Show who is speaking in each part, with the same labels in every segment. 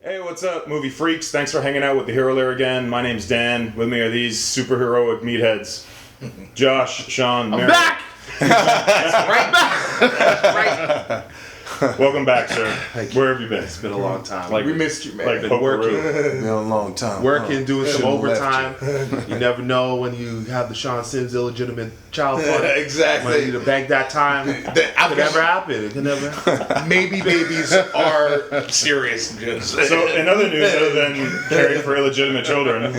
Speaker 1: Hey, what's up, movie freaks? Thanks for hanging out with the Hero Lair again. My name's Dan. With me are these superheroic meatheads. Josh, Sean,
Speaker 2: I'm
Speaker 1: Mary.
Speaker 2: back! Right back!
Speaker 1: Welcome back, sir. Where have you been?
Speaker 2: It's been a long time.
Speaker 1: Like,
Speaker 2: we missed you, man.
Speaker 1: Like
Speaker 2: Been working.
Speaker 3: Been a long time.
Speaker 2: Working, doing some
Speaker 3: Should've
Speaker 2: overtime. You never know when you have the Sean Sims illegitimate child fund.
Speaker 4: Exactly.
Speaker 2: When you need to bank that time. It could never happen. It could never happen.
Speaker 4: Maybe babies are serious.
Speaker 1: So, in other news, other than caring for illegitimate children,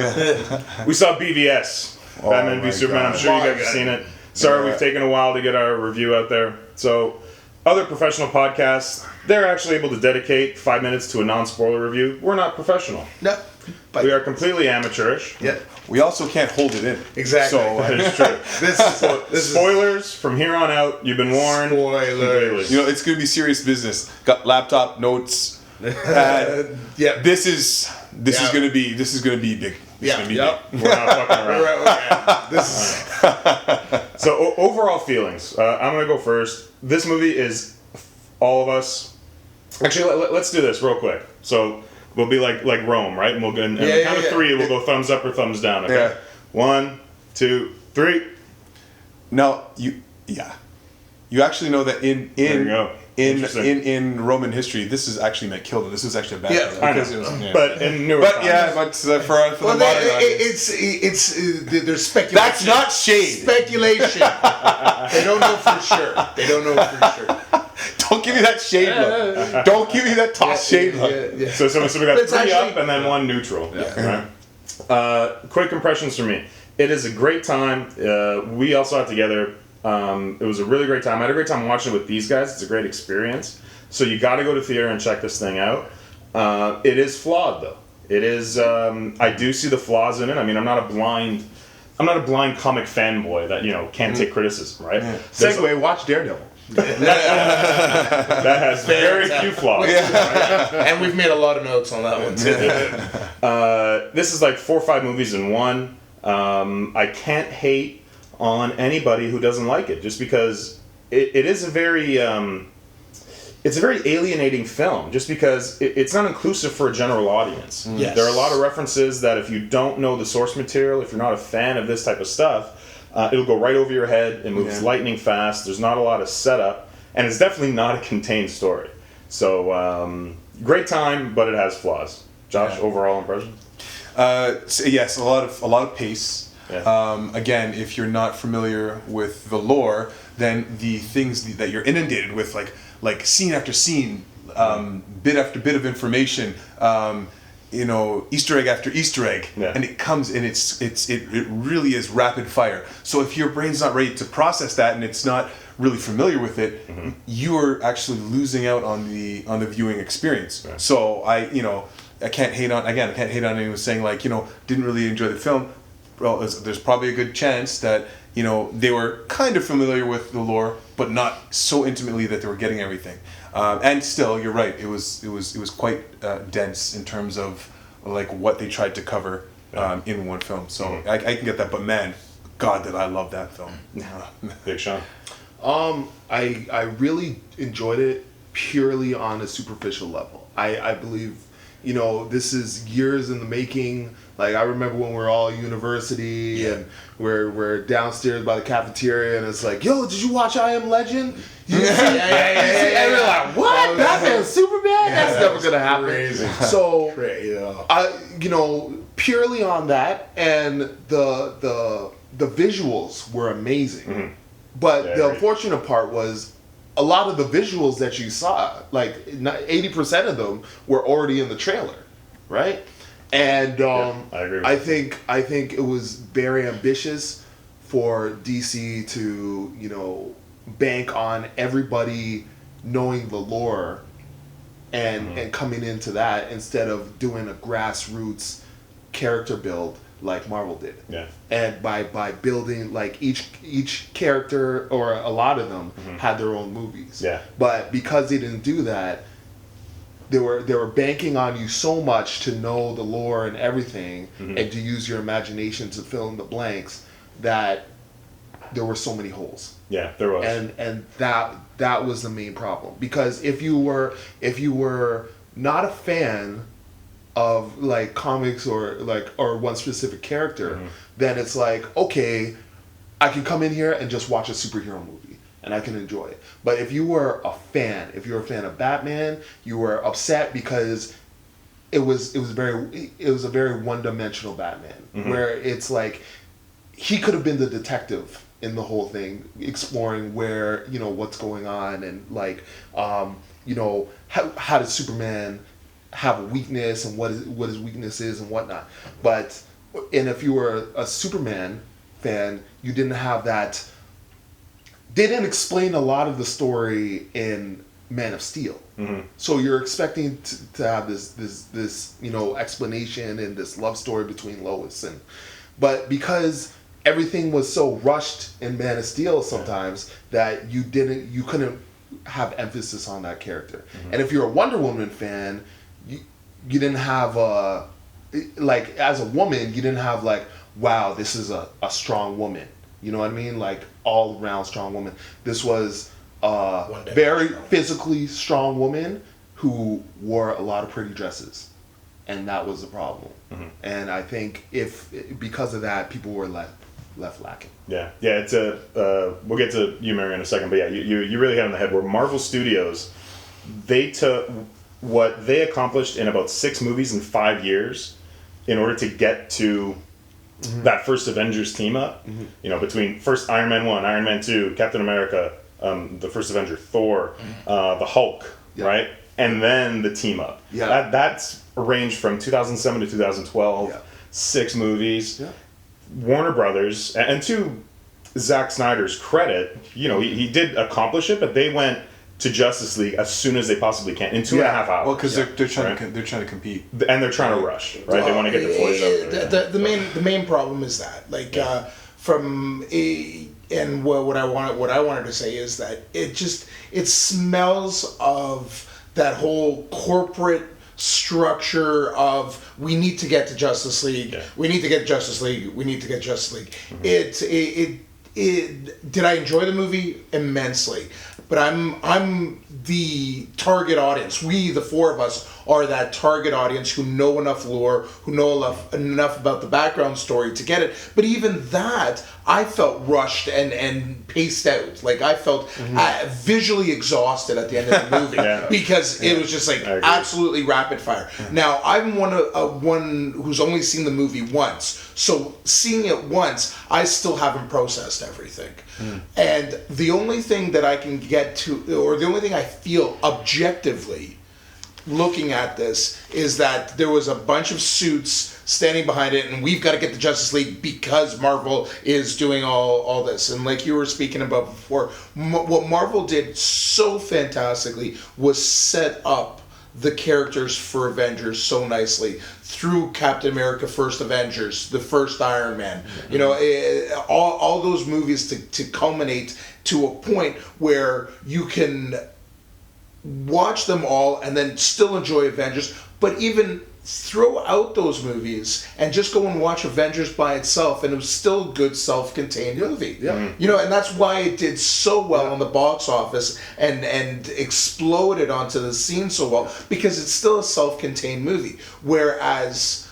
Speaker 1: we saw BVS, Batman v Superman. I'm sure you guys have seen it. Sorry we've taken a while to get our review out there. So, other professional podcasts, they're actually able to dedicate 5 minutes to a non-spoiler review. We're not professional.
Speaker 4: No. But
Speaker 1: We are completely amateurish.
Speaker 4: yeah,
Speaker 3: We also can't hold it in.
Speaker 4: exactly.
Speaker 3: So,
Speaker 1: That is true.
Speaker 4: this
Speaker 1: Spoilers from here on out. You've been warned.
Speaker 4: Spoilers.
Speaker 3: you know, it's going to be serious business. Got laptop notes.
Speaker 4: Yeah.
Speaker 3: This is
Speaker 4: Yeah.
Speaker 3: going to be big. It's
Speaker 4: Yeah.
Speaker 3: going to be
Speaker 4: Yep.
Speaker 3: big.
Speaker 1: We're not fucking around.
Speaker 4: Okay. This is
Speaker 1: So overall feelings. I'm gonna go first. This movie is all of us. Actually, let's do this real quick. So we'll be like Rome, right? And we'll go. And on the count of three, we'll go thumbs up or thumbs down. Okay.
Speaker 3: Yeah.
Speaker 1: 1, 2, 3.
Speaker 3: Now, you actually know that
Speaker 1: There you go. Interesting.
Speaker 3: in Roman history, this is actually meant killed. This was actually a bad
Speaker 4: Yeah,
Speaker 3: thing.
Speaker 1: I know.
Speaker 3: Because it was- yeah.
Speaker 1: But in newer
Speaker 3: But
Speaker 1: times.
Speaker 3: yeah, but for the modern audience.
Speaker 4: it's there's speculation.
Speaker 3: That's not shade.
Speaker 4: Speculation. They don't know for sure. They don't know for sure.
Speaker 3: Don't give me that shade look. Don't give me that toss shade look.
Speaker 4: Yeah.
Speaker 1: So we got
Speaker 4: But it's
Speaker 1: 3
Speaker 4: actually-
Speaker 1: up and then 1 neutral. Right? Quick impressions from me. It is a great time. We all saw it together. It was a really great time. I had a great time watching it with these guys. It's a great experience. So you got to go to theater and check this thing out. It is flawed though. It is. I do see the flaws in it. I mean, I'm not a blind comic fanboy that can't take criticism. Right? There's
Speaker 2: Segue, watch Daredevil.
Speaker 1: that has very few flaws.
Speaker 4: And we've made a lot of notes on that one too.
Speaker 1: This is like 4 or 5 movies in one. I can't hate on anybody who doesn't like it, just because it is a very it's a very alienating film, just because it's not inclusive for a general audience.
Speaker 4: Yes.
Speaker 1: There are a lot of references that if you don't know the source material, if you're not a fan of this type of stuff, it'll go right over your head. It moves lightning fast. There's not a lot of setup, and it's definitely not a contained story. So great time, but it has flaws. Josh, overall impression?
Speaker 3: So yes, a lot of pace.
Speaker 1: Yeah.
Speaker 3: Again, if you're not familiar with the lore, then the things that you're inundated with, like scene after scene, bit after bit of information, Easter egg after Easter egg, and it comes and it really is rapid fire. So if your brain's not ready to process that and it's not really familiar with it, you are actually losing out on the viewing experience.
Speaker 1: Right.
Speaker 3: So I can't hate on anyone saying didn't really enjoy the film. Well, there's probably a good chance that they were kind of familiar with the lore, but not so intimately that they were getting everything. And still, you're right. It was quite dense in terms of like what they tried to cover in one film. So I can get that. But man, God, did I love that film.
Speaker 1: Big Sean.
Speaker 2: I really enjoyed it purely on a superficial level. I believe, this is years in the making. Like, I remember when we were all at university and we're downstairs by the cafeteria and it's like, yo, did you watch I Am Legend? You see? And we're like, what? Batman, Superman? That's never gonna happen.
Speaker 4: Crazy.
Speaker 2: So,
Speaker 4: Yeah.
Speaker 2: purely on that, and the visuals were amazing. But the unfortunate part was a lot of the visuals that you saw, like 80% of them, were already in the trailer, right? And
Speaker 1: I agree with
Speaker 2: I think it was very ambitious for DC to bank on everybody knowing the lore and coming into that instead of doing a grassroots character build like Marvel did.
Speaker 1: Yeah.
Speaker 2: And by building, like, each character, or a lot of them, had their own movies.
Speaker 1: Yeah.
Speaker 2: But because they didn't do that, they were banking on you so much to know the lore and everything, and to use your imagination to fill in the blanks, that there were so many holes.
Speaker 1: Yeah, there was.
Speaker 2: And that was the main problem. Because if you were not a fan of like comics or one specific character, then it's like, okay, I can come in here and just watch a superhero movie and I can enjoy it. But if you're a fan of Batman, you were upset because it was a very one-dimensional Batman, where it's like he could have been the detective in the whole thing, exploring where, what's going on, and like, how does Superman have a weakness and what his weakness is and whatnot. And if you were a Superman fan, you didn't have that. They didn't explain a lot of the story in Man of Steel. So you're expecting to have this explanation and this love story between Lois but because everything was so rushed in Man of Steel sometimes that you couldn't have emphasis on that character. And if you're a Wonder Woman fan, you didn't have as a woman, you didn't have like, wow, this is a strong woman. You know what I mean? Like all around strong woman. This was a very physically strong woman who wore a lot of pretty dresses, and that was the problem. And I think because of that, people were left lacking.
Speaker 1: Yeah. It's we'll get to you, Mary, in a second, but yeah, you really hit on the head. Where Marvel Studios, they took what they accomplished in about 6 movies in 5 years in order to get to that first Avengers team up. Between first Iron Man 1, Iron Man 2, Captain America, the first Avenger, Thor, the Hulk, right? And then the team up. That's ranged from 2007 to 2012, 6 movies. Warner Brothers, and to Zack Snyder's credit, he did accomplish it, but they went to Justice League as soon as they possibly can in 2.5 hours.
Speaker 3: Well, because they're trying to compete,
Speaker 1: and they're trying to rush, right? They want to get the toys out.
Speaker 4: The main problem is that, and what I wanted to say is that it smells of that whole corporate structure of we need to get to Justice League. We need to get Justice League. We need to get Justice League. Did I enjoy the movie? Immensely. But I'm the target audience. We, the 4 of us, are that target audience who know enough lore, who know enough about the background story to get it. But even that, I felt rushed and paced out. Like I felt visually exhausted at the end of the movie because it was just like absolutely rapid fire. Now I'm one who's only seen the movie once, so seeing it once, I still haven't processed everything. And the only thing that I can get to, or the only thing I feel objectively looking at this, is that there was a bunch of suits standing behind it, and we've got to get the Justice League because Marvel is doing all this. And like you were speaking about before, what Marvel did so fantastically was set up the characters for Avengers so nicely through Captain America, First Avengers, the first Iron Man. All those movies to culminate to a point where you can watch them all and then still enjoy Avengers, but even throw out those movies and just go and watch Avengers by itself, and it was still a good self-contained movie. And that's why it did so well on the box office and exploded onto the scene so well, because it's still a self-contained movie, whereas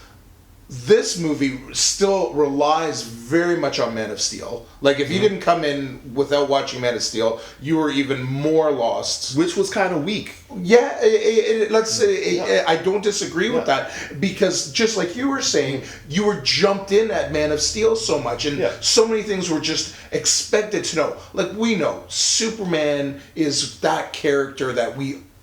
Speaker 4: this movie still relies very much on Man of Steel. Like, if you didn't come in without watching Man of Steel, you were even more lost.
Speaker 2: Which was kind of weak.
Speaker 4: Yeah, let's say I don't disagree with that, because just like you were saying, you were jumped in at Man of Steel so much, and so many things were just expected to know. Like, we know Superman is that character that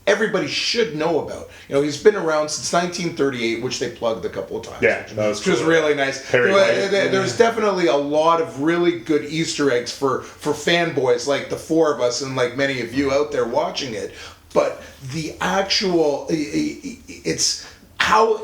Speaker 4: everybody should know about. He's been around since 1938, which they plugged a couple of times.
Speaker 1: That was
Speaker 4: which was really nice. There's definitely a lot of really good Easter eggs for fanboys like the 4 of us and like many of you out there watching it. But the actual, it's how,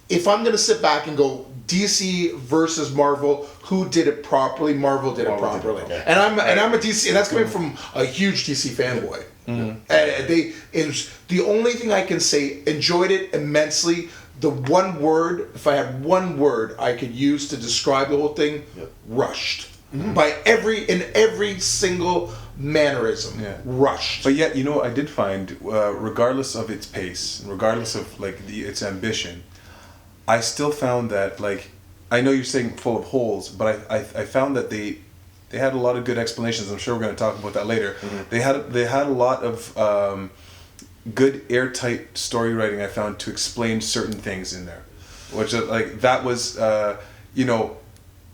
Speaker 4: if I'm going to sit back and go DC versus Marvel, who did it properly? Marvel did it properly. And I'm a DC, and that's coming from a huge DC fanboy. It was the only thing I can say, enjoyed it immensely. The one word, if I had one word I could use to describe the whole thing, rushed. By every single mannerism, rushed.
Speaker 3: But yet, I did find, regardless of its pace, regardless of its ambition, I still found that, like, I know you're saying full of holes, but I found that they had a lot of good explanations. I'm sure we're going to talk about that later.
Speaker 1: Mm-hmm.
Speaker 3: They had a lot of good airtight story writing, I found, to explain certain things in there, which like that was you know,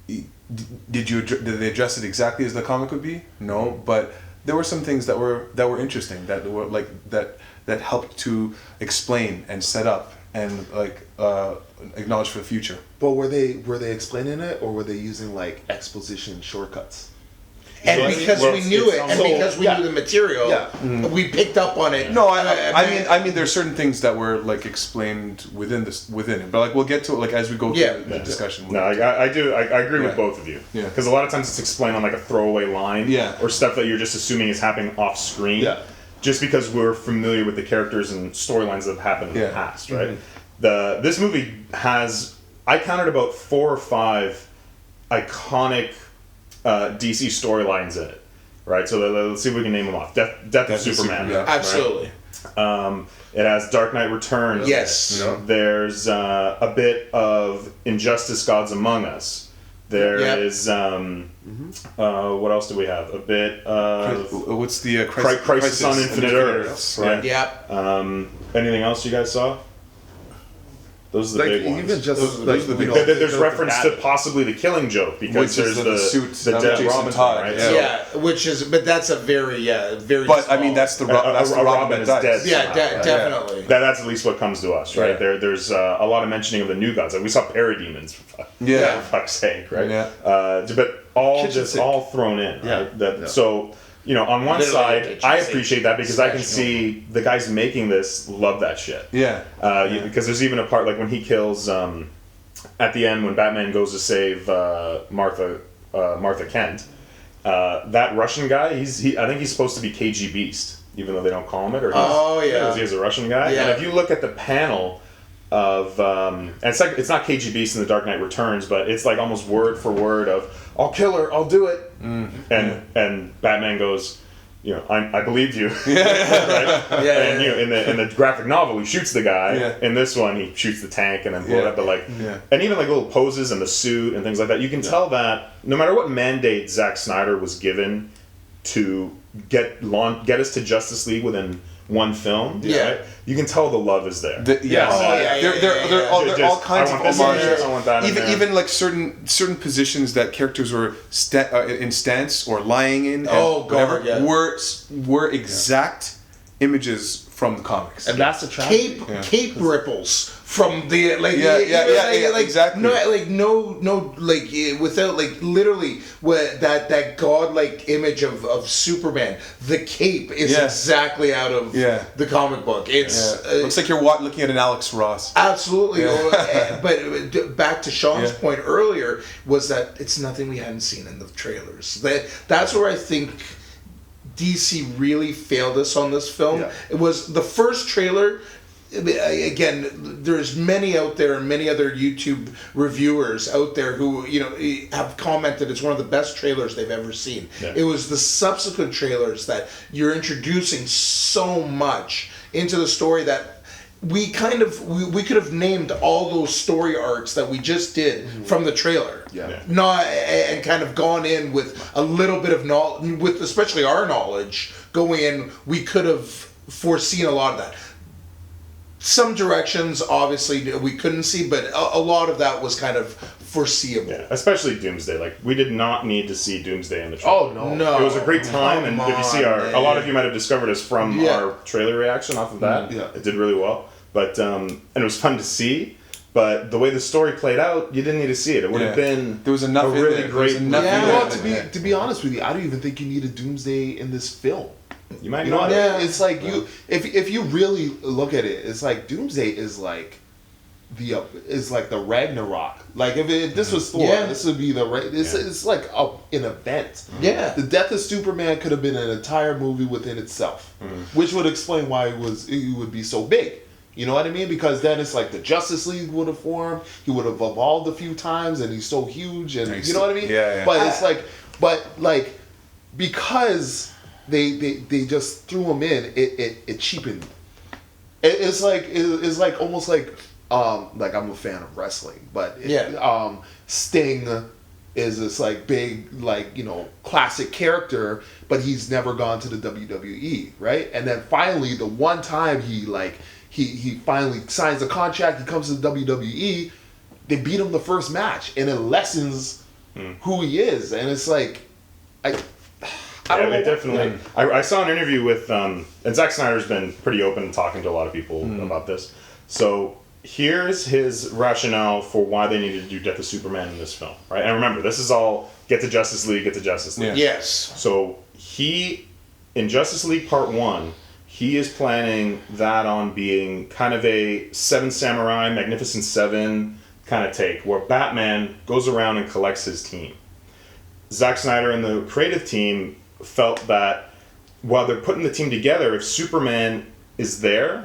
Speaker 3: did they address it exactly as the comic would be? No, but there were some things that were interesting, that were like that helped to explain and set up and like acknowledge for the future.
Speaker 2: But were they explaining it, or were they using like exposition shortcuts?
Speaker 4: And
Speaker 1: Well,
Speaker 4: because
Speaker 1: well,
Speaker 4: we knew it, and
Speaker 2: so-
Speaker 4: because we
Speaker 2: yeah.
Speaker 4: knew the material,
Speaker 2: Yeah.
Speaker 4: we picked up on it.
Speaker 3: No, I mean, there's certain things that were like explained within it, but like we'll get to it like as we go through
Speaker 4: Yeah.
Speaker 3: the discussion.
Speaker 1: No, I agree with
Speaker 3: Yeah.
Speaker 1: both of you.
Speaker 3: Yeah.
Speaker 1: Because a lot of times it's explained on like a throwaway line.
Speaker 3: Yeah.
Speaker 1: Or stuff that you're just assuming is happening off screen.
Speaker 2: Yeah.
Speaker 1: Just because we're familiar with the characters and storylines that have happened in
Speaker 3: Yeah.
Speaker 1: the past, right? This movie has, I counted about 4 or 5 iconic DC storylines in it, right? So let's see if we can name them off. Death of Superman.
Speaker 3: yeah.
Speaker 1: right?
Speaker 4: Absolutely.
Speaker 1: It has Dark Knight Returns.
Speaker 4: Yes.
Speaker 2: Yeah.
Speaker 1: There's a bit of Injustice: Gods Among Us. There
Speaker 4: Yep.
Speaker 1: is what else do we have? A bit of
Speaker 3: What's the
Speaker 1: Crisis on Infinite Earths, right?
Speaker 4: Yep.
Speaker 1: Anything else you guys saw? Those are the
Speaker 2: Like
Speaker 1: big ones.
Speaker 2: even just
Speaker 3: Those are
Speaker 2: like
Speaker 3: the big
Speaker 2: you know,
Speaker 3: ones.
Speaker 1: There's
Speaker 2: the
Speaker 1: reference to
Speaker 2: battle.
Speaker 1: possibly the Killing Joke because
Speaker 3: Which
Speaker 1: there's
Speaker 3: is the suit
Speaker 1: the
Speaker 3: of
Speaker 1: Dead
Speaker 3: Jason
Speaker 1: Robin,
Speaker 3: Todd,
Speaker 1: right?
Speaker 3: yeah.
Speaker 1: So,
Speaker 4: Yeah, which is, but that's a very, very.
Speaker 3: But I
Speaker 4: small-
Speaker 3: mean, that's the
Speaker 1: a
Speaker 3: Robin
Speaker 1: Robin
Speaker 3: that
Speaker 1: is
Speaker 3: dies.
Speaker 1: dead.
Speaker 4: Yeah,
Speaker 1: Right.
Speaker 4: definitely.
Speaker 1: That's at least what comes to us, right?
Speaker 3: Yeah.
Speaker 1: There's a lot of mentioning of the new gods. Like we saw parademons,
Speaker 3: Yeah.
Speaker 1: for fuck's sake, right?
Speaker 3: Yeah.
Speaker 1: But all
Speaker 2: Kitchen
Speaker 1: just
Speaker 2: sink.
Speaker 1: all thrown in,
Speaker 2: Yeah.
Speaker 1: right? That,
Speaker 2: Yeah.
Speaker 1: So, on one
Speaker 4: Literally a
Speaker 1: side,
Speaker 4: kitchen
Speaker 1: I
Speaker 4: sink.
Speaker 1: appreciate that because I can
Speaker 4: Slash
Speaker 1: see the guys making this love that shit.
Speaker 3: Yeah.
Speaker 1: Because there's even a part like when he kills at the end when Batman goes to save Martha Kent. That Russian guy, I think he's supposed to be KG Beast, even though they don't call him it. Or he's a Russian guy.
Speaker 4: Yeah.
Speaker 1: And if you look at the panel of, and it's not KG Beast in The Dark Knight Returns, but it's like almost word for word of I'll kill her, I'll do it, and Batman goes, I believed you. Right? And in the graphic novel, he shoots the guy.
Speaker 3: Yeah.
Speaker 1: In this one, he shoots the tank and then blows it up. But
Speaker 3: Yeah.
Speaker 1: and even like little poses and the suit and things like that, you can tell that no matter what mandate Zack Snyder was given to get us to Justice League within one film, right? You can tell the love is there.
Speaker 3: Yes. They're all kinds
Speaker 1: I
Speaker 3: of
Speaker 1: want this
Speaker 3: homages.
Speaker 1: in there, I want that in there.
Speaker 3: Even like certain positions that characters were in stance or lying in. And whatever, were exact images from the comics.
Speaker 2: And that's the tragedy.
Speaker 4: Cape ripples from the
Speaker 3: exactly.
Speaker 4: Without literally that godlike image of Superman. The cape is exactly out of the comic book. It's
Speaker 3: looks like you're looking at an Alex Ross.
Speaker 4: Absolutely. But back to Sean's point earlier was that it's nothing we hadn't seen in the trailers. That's where I think DC really failed us on this film.
Speaker 2: Yeah.
Speaker 4: It was the first trailer. Again, there's many out there and many other YouTube reviewers out there who have commented it's one of the best trailers they've ever seen.
Speaker 1: Yeah.
Speaker 4: It was the subsequent trailers that you're introducing so much into the story that we could have named all those story arcs that we just did from the trailer. And kind of gone in with a little bit of knowledge, with especially our knowledge going in, we could have foreseen a lot of that. Some directions, obviously, we couldn't see, but a lot of that was kind of foreseeable.
Speaker 1: Yeah, especially Doomsday. Like, we did not need to see Doomsday in the trailer.
Speaker 2: Oh no!
Speaker 1: It was a great time, and if you see a lot of you might have discovered us from
Speaker 4: Yeah.
Speaker 1: our trailer reaction off of that.
Speaker 2: Yeah.
Speaker 1: It did really well, but and it was fun to see. But the way the story played out, you didn't need to see it. It would have been
Speaker 3: There was enough
Speaker 1: a
Speaker 3: in
Speaker 1: really
Speaker 3: there. There
Speaker 1: great
Speaker 3: was enough
Speaker 1: movie.
Speaker 3: in
Speaker 2: Well,
Speaker 3: there.
Speaker 2: to be honest with you, I don't even think you need a Doomsday in this film.
Speaker 1: You might
Speaker 2: You know
Speaker 1: not.
Speaker 2: what I mean? It's like if you really look at it, it's like Doomsday is like the Ragnarok. Like if this was Thor, this would be it's like an event.
Speaker 4: Yeah.
Speaker 2: The death of Superman could have been an entire movie within itself, which would explain why it would be so big. You know what I mean? Because then it's like the Justice League would have formed. He would have evolved a few times, and he's so huge, and you know what I mean?
Speaker 3: Yeah.
Speaker 2: But it's like, because they just threw him in, it cheapened. It's like almost like like I'm a fan of wrestling, but
Speaker 4: Yeah.
Speaker 2: Sting is this like big, like, you know, classic character, but he's never gone to the WWE, right? And then finally, the one time he finally signs a contract, he comes to the WWE, they beat him the first match, and it lessens who he is, and it's like, I don't know.
Speaker 1: Definitely. I saw an interview with, and Zack Snyder's been pretty open talking to a lot of people about this. So here's his rationale for why they needed to do Death of Superman in this film, right? And remember, this is all get to Justice League.
Speaker 3: Yeah.
Speaker 4: Yes.
Speaker 1: So in Justice League Part 1, he is planning that on being kind of a Seven Samurai, Magnificent Seven kind of take, where Batman goes around and collects his team. Zack Snyder and the creative team felt that while they're putting the team together, if Superman is there,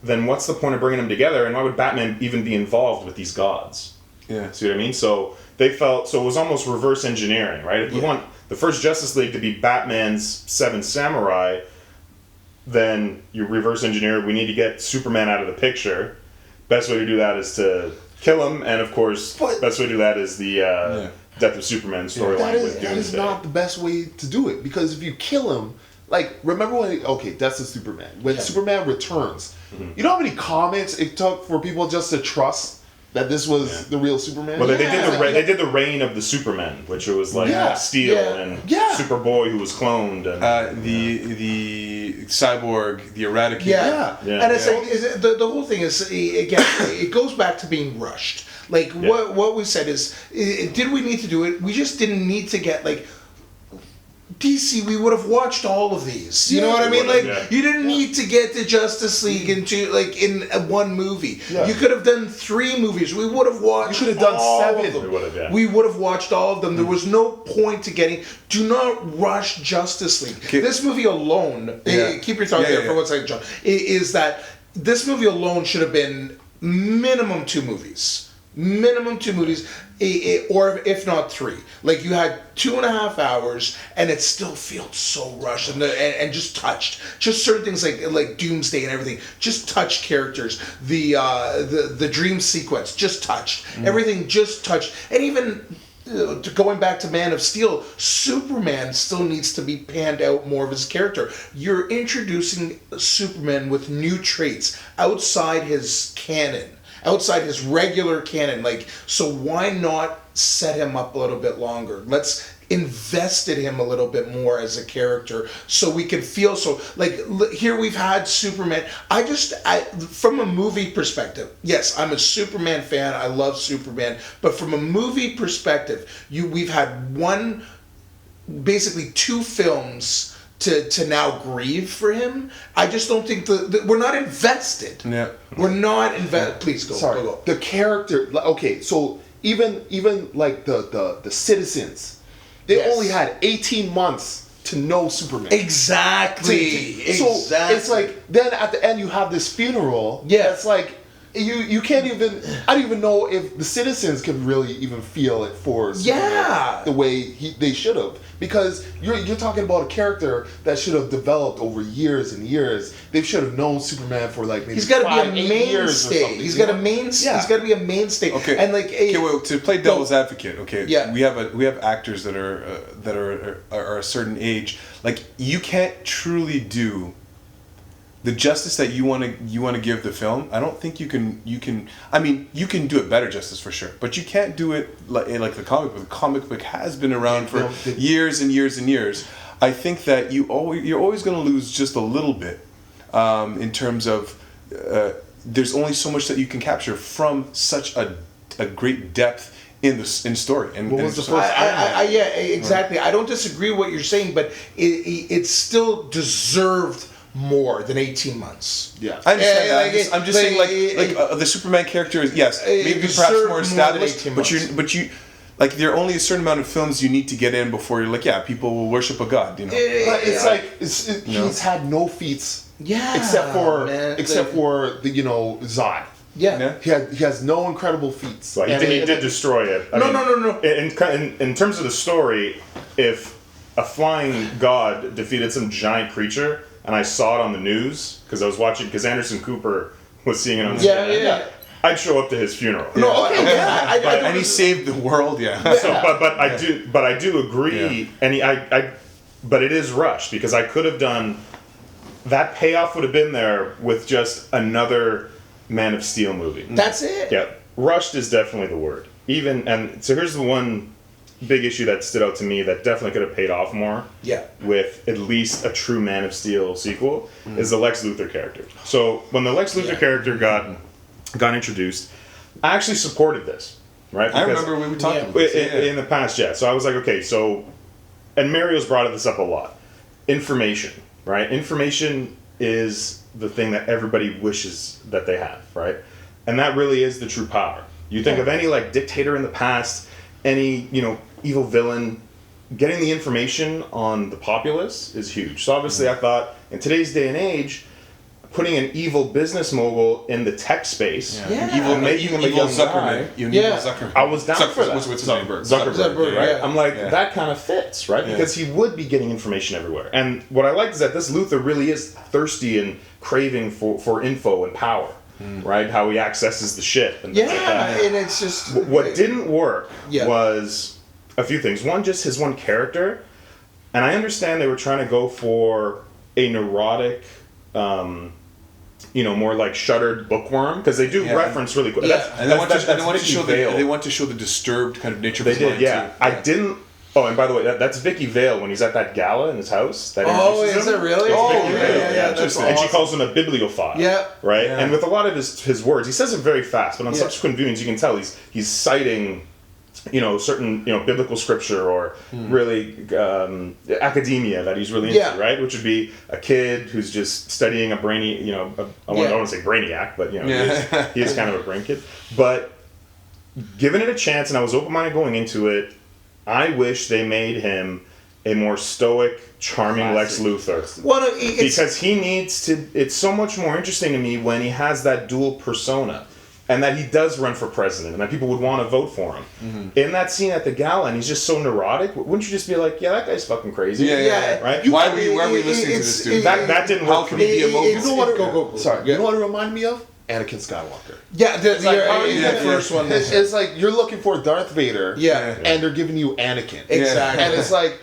Speaker 1: then what's the point of bringing them together, and why would Batman even be involved with these gods?
Speaker 3: Yeah.
Speaker 1: See what I mean? So they felt, so it was almost reverse engineering, right? If we want the first Justice League to be Batman's Seven Samurai, then you reverse engineer, we need to get Superman out of the picture. Best way to do that is to kill him, and of course, best way to do that is the Death of Superman storyline with Doomsday.
Speaker 2: That is not the best way to do it, because if you kill him, like, remember when, Death of Superman, when Superman returns, you know how many comments it took for people just to trust that this was the real Superman?
Speaker 1: Well, they did the Reign of the Supermen, which was like Steel and Superboy, who was cloned, and
Speaker 3: the Cyborg, the Eradicator.
Speaker 4: Yeah. And it's like the whole thing is, again, it goes back to being rushed. Like what we said is, did we need to do it? We just didn't need to get like. DC, we would have watched all of these. You know what I mean? Like, you didn't need to get the Justice League into in one movie. Yeah. You could have done 3 movies. We would have watched.
Speaker 2: You could have done 7.
Speaker 4: We would have watched all of them. There was no point to getting. Do not rush Justice League. This movie alone. Keep your tongue there for 1 second, John. Is that this movie alone should have been minimum 2 movies. Minimum 2 movies, or if not 3. Like, you had 2.5 hours, and it still feels so rushed and just touched. Just certain things like Doomsday and everything, just touched characters. The dream sequence just touched. Everything just touched, and even. Going back to Man of Steel, Superman still needs to be panned out more of his character. You're introducing Superman with new traits outside his canon. Outside his regular canon, so why not set him up a little bit longer? Let's invest in him a little bit more as a character, so we can feel here we've had Superman. From a movie perspective, yes, I'm a Superman fan. I love Superman, but from a movie perspective, we've had basically 2 films to now grieve for him. I just don't think we're not invested.
Speaker 3: Yeah,
Speaker 4: we're not invested. Please go.
Speaker 2: Sorry,
Speaker 4: go.
Speaker 2: The character. Okay, so even like the citizens, they only had 18 months to know Superman.
Speaker 4: Exactly.
Speaker 2: So it's like then at the end you have this funeral. Yeah, it's like. You can't even. I don't even know if the citizens can really even feel it for Superman the way they should have, because you're talking about a character that should have developed over years and years. They should have known Superman for like maybe
Speaker 4: he's got to be a
Speaker 2: mainstay.
Speaker 4: He's got to be a mainstay.
Speaker 3: Okay,
Speaker 4: and
Speaker 3: well, to play devil's advocate, we have actors that are a certain age. Like, you can't truly do the justice that you want to give the film. I don't think you can. I mean, you can do it better justice for sure, but you can't do it like the comic book. The comic book has been around for years and years and years. I think that you're always going to lose just a little bit in terms of there's only so much that you can capture from such a great depth in story. And
Speaker 2: what was the first?
Speaker 4: Yeah, exactly. Right. I don't disagree with what you're saying, but it still deserved more than 18 months.
Speaker 3: Yeah, I understand that. I'm just saying, the Superman character is maybe perhaps more established, but you like, there are only a certain amount of films you need to get in before you're like, people will worship a god. But
Speaker 2: it's he's had no feats.
Speaker 4: Yeah,
Speaker 2: except for the Zod.
Speaker 4: Yeah.
Speaker 2: He has no incredible feats.
Speaker 1: Well, he did destroy it.
Speaker 4: No.
Speaker 1: In terms of the story, if a flying god defeated some giant creature, and I saw it on the news because I was watching, because Anderson Cooper was seeing it on the
Speaker 4: Yeah.
Speaker 1: I'd show up to his funeral.
Speaker 4: No, okay, yeah.
Speaker 3: And he saved the world, yeah.
Speaker 1: So, but I do agree, and but it is rushed because I could have done that. Payoff would have been there with just another Man of Steel movie.
Speaker 4: That's it.
Speaker 1: Yeah, rushed is definitely the word. And so here's the one big issue that stood out to me that definitely could have paid off more.
Speaker 4: Yeah.
Speaker 1: With at least a true Man of Steel sequel is the Lex Luthor character. So when the Lex Luthor character got introduced, I actually supported this, right?
Speaker 3: I remember we talked about this.
Speaker 1: In the past, yeah. So I was like, okay, so, and Mario's brought this up a lot. Information, right? Information is the thing that everybody wishes that they have, right? And that really is the true power. You think of any like dictator in the past, any, evil villain, getting the information on the populace is huge. So obviously I thought in today's day and age, putting an evil business mogul in the tech space, making him a young guy,
Speaker 3: Zuckerberg.
Speaker 1: I was down for that.
Speaker 3: What's his name?
Speaker 1: Zuckerberg, right?
Speaker 4: yeah.
Speaker 1: I'm like, that kind of fits, right? Because he would be getting information everywhere. And what I liked is that this Luthor really is thirsty and craving for info and power, right? How he accesses the ship. And things like that.
Speaker 4: And it's just...
Speaker 1: What didn't work was a few things. One, just his one character. And I understand they were trying to go for a neurotic... more like shuttered bookworm, because they do reference really quick.
Speaker 4: Yeah.
Speaker 3: And they want to show the disturbed kind of nature of his mind,
Speaker 1: yeah.
Speaker 3: too.
Speaker 1: I didn't... Oh, and by the way, that's Vicky Vale when he's at that gala in his house. That
Speaker 4: is it really?
Speaker 1: Vicky Vale,
Speaker 4: yeah. That's
Speaker 1: and she calls him a bibliophile.
Speaker 4: Yeah.
Speaker 1: Right?
Speaker 3: Yeah.
Speaker 1: And with a lot of his words, he says it very fast, but on subsequent viewings, you can tell he's citing... certain, biblical scripture or really academia that he's really into, right? Which would be a kid who's just studying a brainy, I don't want to say brainiac, but, he is kind of a brain kid. But given it a chance, and I was open-minded going into it, I wish they made him a more stoic, charming Lex Luthor.
Speaker 4: Well,
Speaker 1: because he needs to... It's so much more interesting to me when he has that dual persona. And that he does run for president, and that people would want to vote for him. In that scene at the gala, and he's just so neurotic, wouldn't you just be like, yeah, that guy's fucking crazy?
Speaker 3: Yeah.
Speaker 1: Right?
Speaker 3: Why are we listening to this dude?
Speaker 1: That didn't work for me.
Speaker 2: You know what it reminded me of? Anakin Skywalker.
Speaker 4: Yeah, the first one.
Speaker 2: It's like you're looking for Darth Vader, and they're giving you Anakin.
Speaker 4: Exactly.
Speaker 2: And it's like,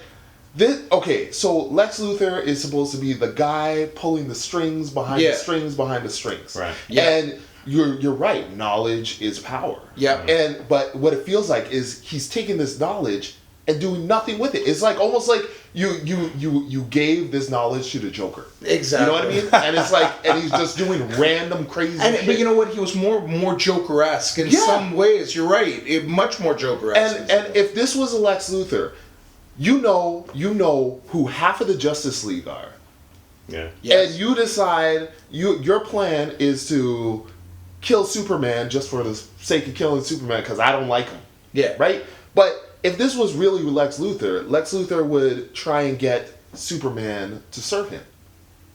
Speaker 2: so Lex Luthor is supposed to be the guy pulling the strings behind the strings behind the strings.
Speaker 1: Right.
Speaker 2: Yeah. And you're right. Knowledge is power.
Speaker 4: Yeah.
Speaker 2: But what it feels like is he's taking this knowledge and doing nothing with it. It's like almost like you gave this knowledge to the Joker.
Speaker 4: Exactly.
Speaker 2: You know what I mean? And it's like, and he's just doing random crazy shit.
Speaker 4: But you know what? He was more Joker-esque in some ways. You're right. Much more Joker-esque.
Speaker 2: And if this was a Lex Luthor, you know who half of the Justice League are.
Speaker 1: Yeah.
Speaker 2: Yes. And you decide your plan is to kill Superman just for the sake of killing Superman because I don't like him.
Speaker 4: Yeah.
Speaker 2: Right? But if this was really Lex Luthor would try and get Superman to serve him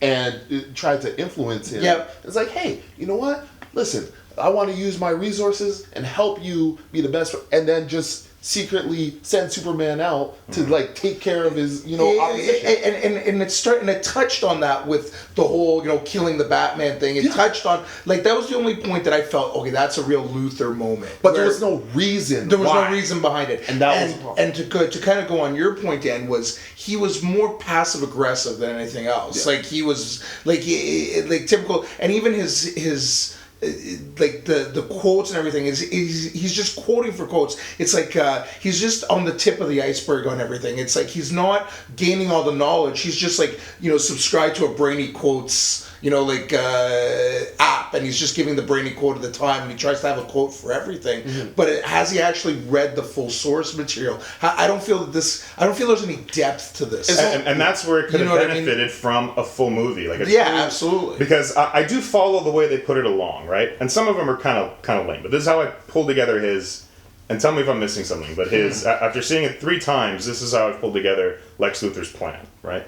Speaker 2: and try to influence him.
Speaker 4: Yep.
Speaker 2: It's like, hey, you know what? Listen, I want to use my resources and help you be the best, and then just secretly send Superman out to take care of his opposition.
Speaker 4: And it's starting to touched on that with the whole killing the Batman thing. It touched on that was the only point that I felt okay, that's a real Luthor moment.
Speaker 2: But there was no reason.
Speaker 4: There was no reason behind it.
Speaker 2: And that was
Speaker 4: to kind of go on your point, Dan, was he was more passive aggressive than anything else.
Speaker 2: Yeah.
Speaker 4: Like he was like typical, and even his the quotes and everything he's just quoting for quotes. It's like he's just on the tip of the iceberg on everything. It's like he's not gaining all the knowledge. He's just like subscribe to a Brainy Quotes app, and he's just giving the Brainy quote at the time, and he tries to have a quote for everything. Mm-hmm. But has he actually read the full source material? I don't feel there's any depth to this.
Speaker 1: And that's where it could have benefited from a full movie,
Speaker 4: absolutely.
Speaker 1: Because I do follow the way they put it along, right? And some of them are kind of lame. But this is how I pulled together his. And tell me if I'm missing something. But his after seeing it 3 times, this is how I've pulled together Lex Luthor's plan, right?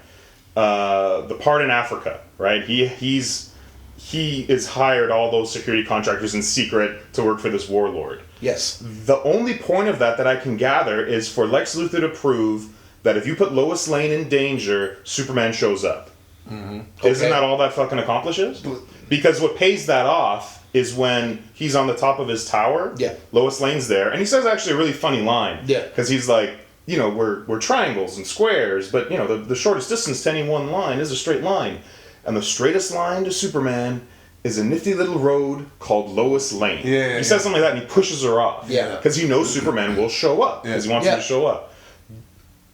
Speaker 1: The part in Africa, right? He is hired all those security contractors in secret to work for this warlord.
Speaker 4: Yes.
Speaker 1: The only point of that I can gather is for Lex Luthor to prove that if you put Lois Lane in danger, Superman shows up. Mm-hmm. Isn't that all that fucking accomplishes? Because what pays that off is when he's on the top of his tower.
Speaker 4: Yeah.
Speaker 1: Lois Lane's there, and he says actually a really funny line.
Speaker 4: Yeah.
Speaker 1: Because he's like, you know, we're triangles and squares, but you know, the shortest distance to any one line is a straight line, and the straightest line to Superman is a nifty little road called Lois Lane.
Speaker 3: Yeah,
Speaker 1: he says something like that, and he pushes her off.
Speaker 4: Yeah.
Speaker 1: Because he knows Superman will show up, because he wants him to show up.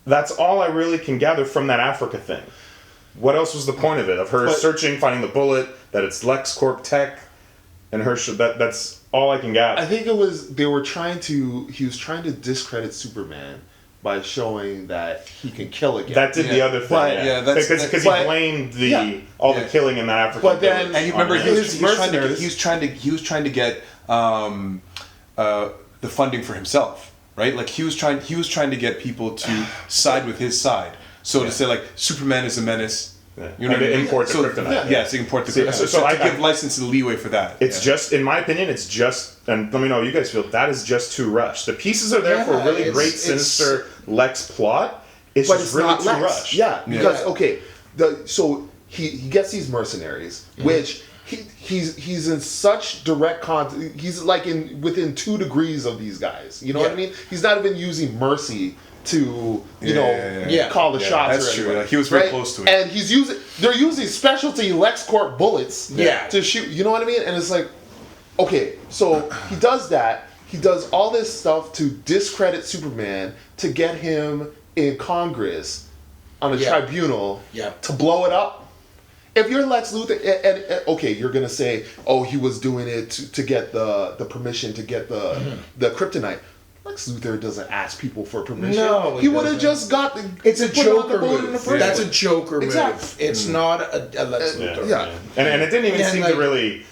Speaker 1: That's all I really can gather from that Africa thing. What else was the point of it? Of her searching, finding the bullet, that it's LexCorp tech, and her that's all I can gather.
Speaker 2: I think it was he was trying to discredit Superman by showing that he can kill again.
Speaker 1: That did the other thing, because he blamed all the killing in that African.
Speaker 2: But then,
Speaker 3: and you remember he was trying to get the funding for himself, right? Like he was trying to get people to side with his side. So to say like Superman is a menace.
Speaker 1: Yeah. You know, to import the kryptonite.
Speaker 3: Yes, import the kryptonite. So I give license and leeway for that.
Speaker 1: It's just, in my opinion, and let me know how you guys feel, that is just too rushed. The pieces are there for a really great, sinister Lex plot. It's just really too rushed.
Speaker 2: Yeah, because, so he gets these mercenaries, which he's in such direct contact. He's like within 2 degrees of these guys. You know what I mean? He's not even using mercy to call the shots.
Speaker 3: That's true. Like, he was very close to it,
Speaker 2: and they're using specialty LexCorp bullets to shoot. You know what I mean? And it's like, okay, so he does that. He does all this stuff to discredit Superman, to get him in Congress on a tribunal to blow it up. If you're Lex Luthor, and okay, you're gonna say, oh, he was doing it to get the permission to get the kryptonite. Lex Luthor doesn't ask people for permission.
Speaker 4: No,
Speaker 2: he would have just got the.
Speaker 4: It's a Joker move. That's
Speaker 2: place.
Speaker 4: A Joker
Speaker 2: exactly.
Speaker 4: move. It's not a Lex Luthor.
Speaker 2: Yeah.
Speaker 1: And it didn't even seem to really.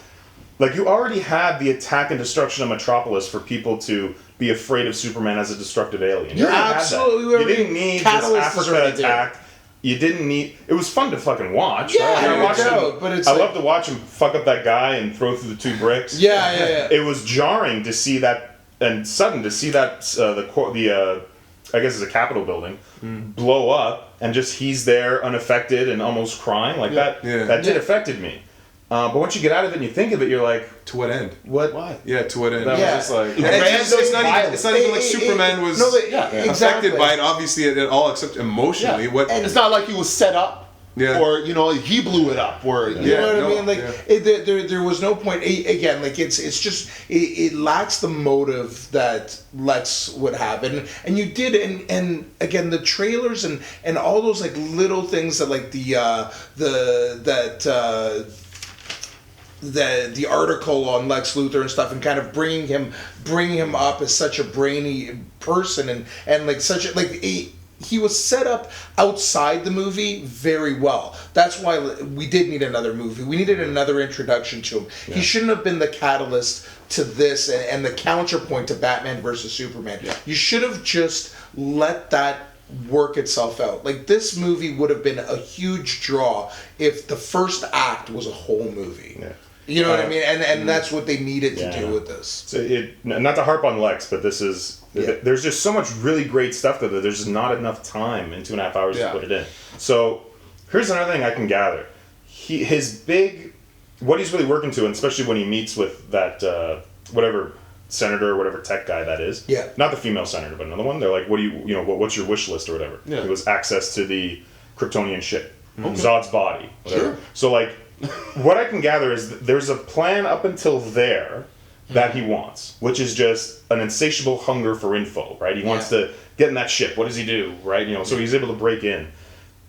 Speaker 1: Like, you already had the attack and destruction of Metropolis for people to be afraid of Superman as a destructive alien. You
Speaker 4: absolutely.
Speaker 1: You didn't need this Africa attack. You didn't need. It was fun to fucking watch.
Speaker 4: Yeah,
Speaker 1: right?
Speaker 4: but it's.
Speaker 1: I love to watch him fuck up that guy and throw through the 2 bricks.
Speaker 4: Yeah.
Speaker 1: It was jarring to see that. And sudden to see that I guess it's a Capitol building blow up, and just he's there unaffected and almost crying like that. Yeah. That did affected me. But once you get out of it and you think of it, you're like,
Speaker 3: to what end?
Speaker 1: What? Why?
Speaker 3: Yeah, to what end?
Speaker 1: That was just like.
Speaker 3: It's not even like Superman was affected by it, obviously at all, except emotionally.
Speaker 2: Yeah. And it's not like he was set up. Yeah. Or he blew it up. Or
Speaker 4: you know what I mean? Like there was no point. Again, like it's just it lacks the motive that Lex would have, and you did, and again the trailers and all those like little things that like the article on Lex Luthor and stuff, and kind of bringing him up as such a brainy person and like such a he was set up outside the movie very well. That's why we did need another movie. We needed another introduction to him. Yeah. He shouldn't have been the catalyst to this and the counterpoint to Batman versus Superman. Yeah. You should have just let that work itself out. Like, this movie would have been a huge draw if the first act was a whole movie. Yeah. You know what I mean? And that's what they needed to do with this.
Speaker 1: So not to harp on Lex, but this is... Yeah. There's just so much really great stuff that there's just not enough time in 2.5 hours to put it in. So here's another thing I can gather. What he's really working to, and especially when he meets with that whatever senator or whatever tech guy that is.
Speaker 4: Yeah.
Speaker 1: Not the female senator, but another one. They're like, what's your wish list or whatever? Yeah. It was access to the Kryptonian ship, Zod's body, whatever. Sure. So like, what I can gather is there's a plan up until there that he wants, which is just an insatiable hunger for info, right? He wants to get in that ship. What does he do, right? So he's able to break in.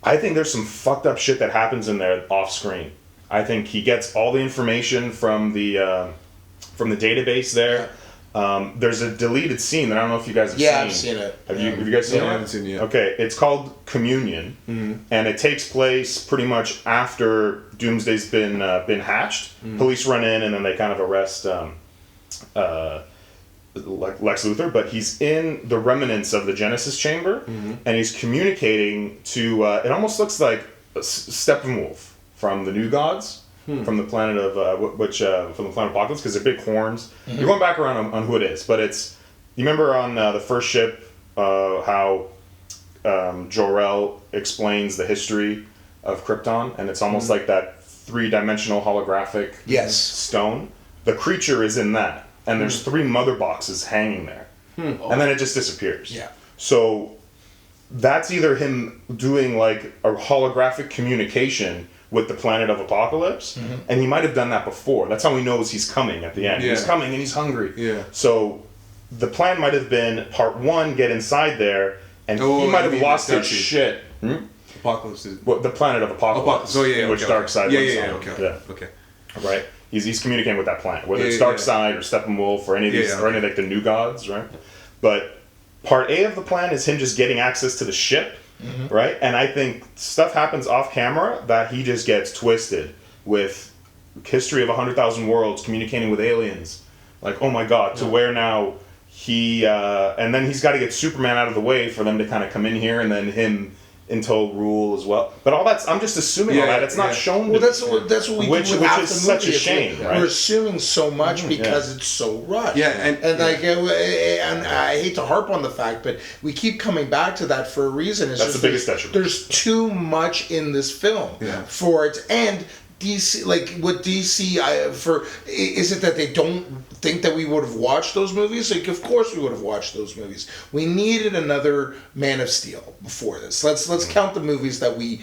Speaker 1: I think there's some fucked up shit that happens in there off screen. I think he gets all the information from the database there. There's a deleted scene that I don't know if you guys have seen.
Speaker 4: Yeah, I've seen it.
Speaker 1: Have you guys seen it?
Speaker 3: I haven't seen it yet.
Speaker 1: Okay, it's called Communion, and it takes place pretty much after Doomsday's been hatched. Police run in, and then they kind of arrest Lex Luthor, but he's in the remnants of the Genesis Chamber, and he's communicating to. It almost looks like Steppenwolf from the New Gods, from the planet of from the planet Apocalypse, because they're big horns. You're going back around on who it is, but it's. You remember on the first ship how Jor-El explains the history of Krypton, and it's almost like that 3-dimensional holographic stone. the creature is in that, and there's 3 mother boxes hanging there, and then it just disappears.
Speaker 4: Yeah.
Speaker 1: So that's either him doing like a holographic communication with the planet of Apocalypse, and he might have done that before. That's how he knows he's coming at the end.
Speaker 3: Yeah.
Speaker 1: He's coming and he's hungry.
Speaker 3: Yeah.
Speaker 1: So the plan might have been part 1, get inside there, and he might have lost his shit.
Speaker 3: Apocalypse is...
Speaker 1: Well, the planet of Apocalypse.
Speaker 3: Oh, yeah,
Speaker 1: in which
Speaker 3: okay.
Speaker 1: Darkseid lives on.
Speaker 3: Okay.
Speaker 1: Right? He's communicating with that planet, whether it's
Speaker 3: Yeah.
Speaker 1: Darkseid or Steppenwolf or any of these, or any of like the new gods, right? But part A of the plan is him just getting access to the ship, right? And I think stuff happens off camera that he just gets twisted with history of 100,000 worlds, communicating with aliens, like oh my god, to where now he and then he's got to get Superman out of the way for them to kind of come in here, and then him into rule as well. But all that's, I'm just assuming all that. It's not shown.
Speaker 4: Well, that's what we do with half
Speaker 1: is
Speaker 4: the
Speaker 1: such
Speaker 4: movie.
Speaker 1: a shame, right?
Speaker 4: We're assuming so much because it's so rushed.
Speaker 3: Yeah,
Speaker 4: and I hate to harp on the fact, but we keep coming back to that for a reason. It's
Speaker 1: That's
Speaker 4: just
Speaker 1: the biggest detriment.
Speaker 4: There's too much in this film for it, and DC, like what DC, is it that they don't think that we would have watched those movies? Like, of course we would have watched those movies. We needed another Man of Steel before this. Let's count the movies that we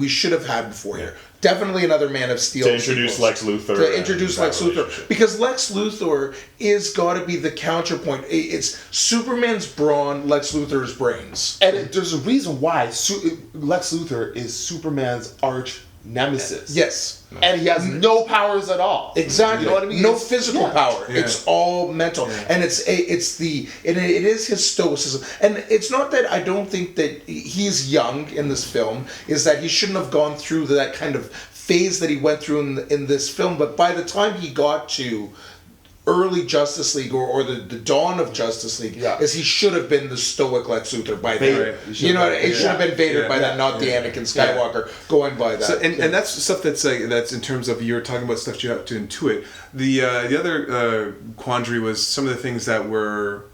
Speaker 4: should have had before here. Definitely another Man of Steel
Speaker 1: to introduce Lex Luthor.
Speaker 4: To introduce Lex Luthor, because Lex Luthor is got to be the counterpoint. It's Superman's brawn, Lex Luthor's brains,
Speaker 2: And there's a reason why Lex Luthor is Superman's arch nemesis.
Speaker 4: Yes.
Speaker 2: And he has no powers at all.
Speaker 4: Exactly.
Speaker 2: You know what I mean?
Speaker 4: No physical power.
Speaker 3: Yeah.
Speaker 4: It's all mental. Yeah. And it is his stoicism. And it's not that I don't think that he's young in this film, is that he shouldn't have gone through that kind of phase that he went through in this film, but by the time he got to early Justice League or the dawn of Justice League, is he should have been the stoic Lex Luthor by then. You know, it should have been Vader by then, not the Anakin Skywalker going by that.
Speaker 3: So, and that's stuff that's in terms of, you're talking about stuff you have to intuit. The other quandary was some of the things that were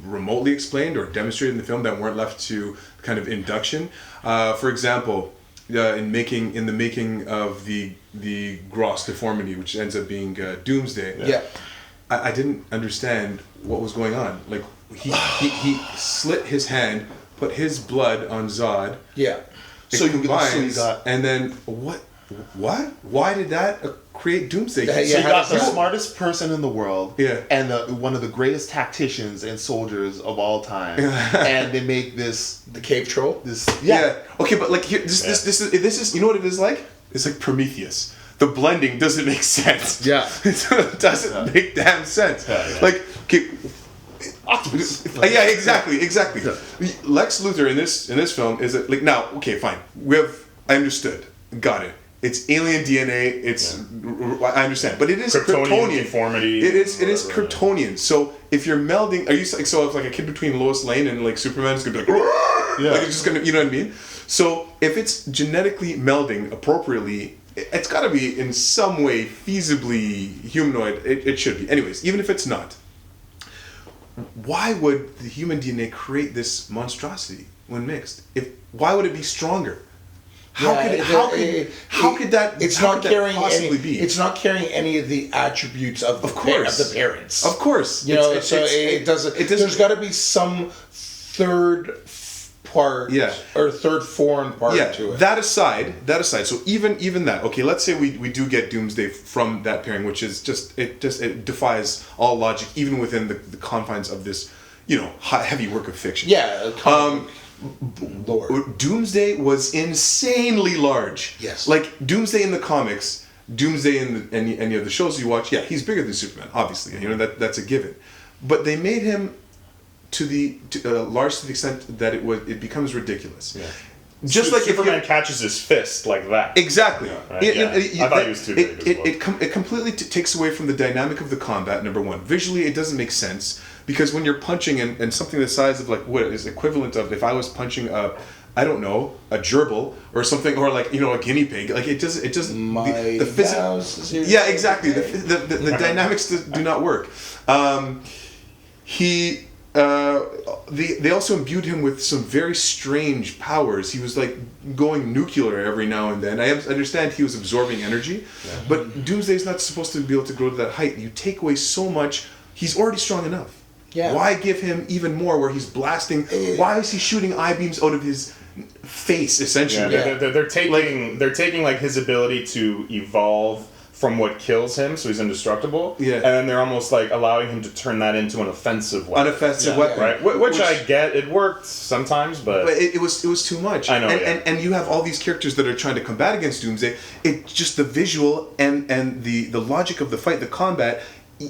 Speaker 3: remotely explained or demonstrated in the film that weren't left to kind of induction. For example, in the making of the gross deformity, which ends up being Doomsday. I didn't understand what was going on. Like he slit his hand, put his blood on Zod.
Speaker 4: Yeah.
Speaker 3: So you got, and then what? Why did that create Doomsday?
Speaker 2: So you got the smartest person in the world, and one of the greatest tacticians and soldiers of all time, and they make the cave troll.
Speaker 3: Okay, but like here, this is you know what it is like? It's like Prometheus. The blending doesn't make sense. It doesn't make damn sense. Like, okay, Octopus. Exactly. Lex Luthor in this film is like, now, okay, fine. I understood. Got it. It's alien DNA. I understand, but it is Kryptonian
Speaker 1: deformity.
Speaker 3: It is Kryptonian. So if you're melding, if like a kid between Lois Lane and like Superman is gonna be like, like it's just gonna, you know what I mean? So if it's genetically melding appropriately, it's got to be in some way feasibly humanoid. It should be. Anyways, even if it's not, why would the human DNA create this monstrosity when mixed? Why would it be stronger? How could that possibly be?
Speaker 4: It's not carrying any of the attributes of the parents.
Speaker 3: Of course,
Speaker 4: you know. It doesn't. There's got to be some third part, or third foreign part to it.
Speaker 3: That aside. So even that. Okay, let's say we do get Doomsday from that pairing, which is it defies all logic, even within the confines of this, heavy work of fiction. Doomsday was insanely large.
Speaker 4: Yes.
Speaker 3: Like Doomsday in the comics, Doomsday in any of the shows you watch, he's bigger than Superman, obviously. That's a given. But they made him large to the extent that it becomes ridiculous.
Speaker 1: Yeah.
Speaker 3: Just like
Speaker 1: Superman catches his fist like that.
Speaker 3: Exactly.
Speaker 1: I thought he was too big as well.
Speaker 3: It completely takes away from the dynamic of the combat, number one. Visually, it doesn't make sense, because when you're punching and something the size of, like, what is equivalent of, if I was punching a gerbil or something, or like, a guinea pig, like it doesn't the physics. Exactly. The dynamics do not work. they also imbued him with some very strange powers. He was like going nuclear every now and then. I understand he was absorbing energy, but Doomsday's not supposed to be able to grow to that height. You take away so much. He's already strong enough.
Speaker 4: Yeah.
Speaker 3: Why give him even more where he's blasting? Why is he shooting I-beams out of his face, essentially?
Speaker 1: Yeah, they're taking like his ability to evolve from what kills him, so he's indestructible.
Speaker 3: Yeah.
Speaker 1: And then they're almost like allowing him to turn that into an offensive weapon.
Speaker 3: Weapon.
Speaker 1: Right? Which I get, it worked sometimes, but
Speaker 3: it was too much.
Speaker 1: I know,
Speaker 3: and you have all these characters that are trying to combat against Doomsday. It just the visual and the logic of the fight, the combat,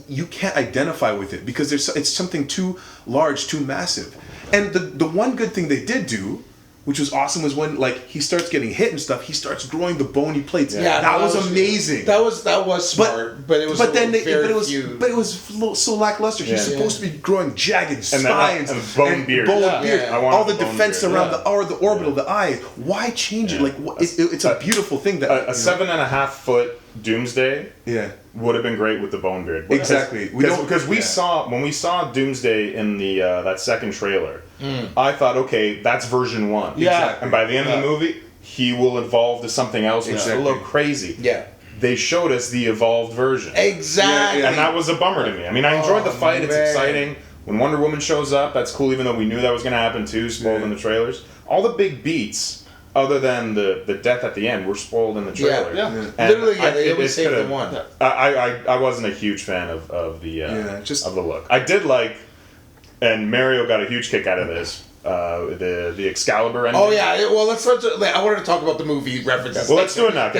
Speaker 3: you can't identify with it because it's something too large, too massive. And the one good thing they did do, which was awesome, was when like he starts getting hit and stuff, he starts growing the bony plates.
Speaker 4: Yeah,
Speaker 3: that was amazing.
Speaker 4: That was smart, but it was
Speaker 3: it was so lackluster. He's supposed to be growing jagged spines
Speaker 1: and bone beard.
Speaker 3: Beard. All the defense
Speaker 1: beard.
Speaker 3: around the orbital, the eye. Why change it? Like it's a beautiful thing that
Speaker 1: a 7.5 foot Doomsday.
Speaker 3: Yeah.
Speaker 1: Would have been great with the bone beard.
Speaker 3: Exactly.
Speaker 1: Because we saw Doomsday in the that second trailer. I thought, okay, that's version 1.
Speaker 4: Yeah.
Speaker 3: Exactly.
Speaker 1: And by the end of the movie, he will evolve to something else, which is a little crazy.
Speaker 4: Yeah.
Speaker 1: They showed us the evolved version.
Speaker 4: Exactly.
Speaker 1: And that was a bummer to me. I mean, I enjoyed the fight. It's exciting. When Wonder Woman shows up, that's cool, even though we knew that was going to happen too, spoiled in the trailers. All the big beats, other than the death at the end, were spoiled in the trailer.
Speaker 4: Yeah. Literally, they only saved the one.
Speaker 1: I wasn't a huge fan of the of the look. I did like, and Mario got a huge kick out of this. The Excalibur ending.
Speaker 4: Oh yeah, well let's. I wanted to talk about the movie references.
Speaker 1: Well, let's do it now.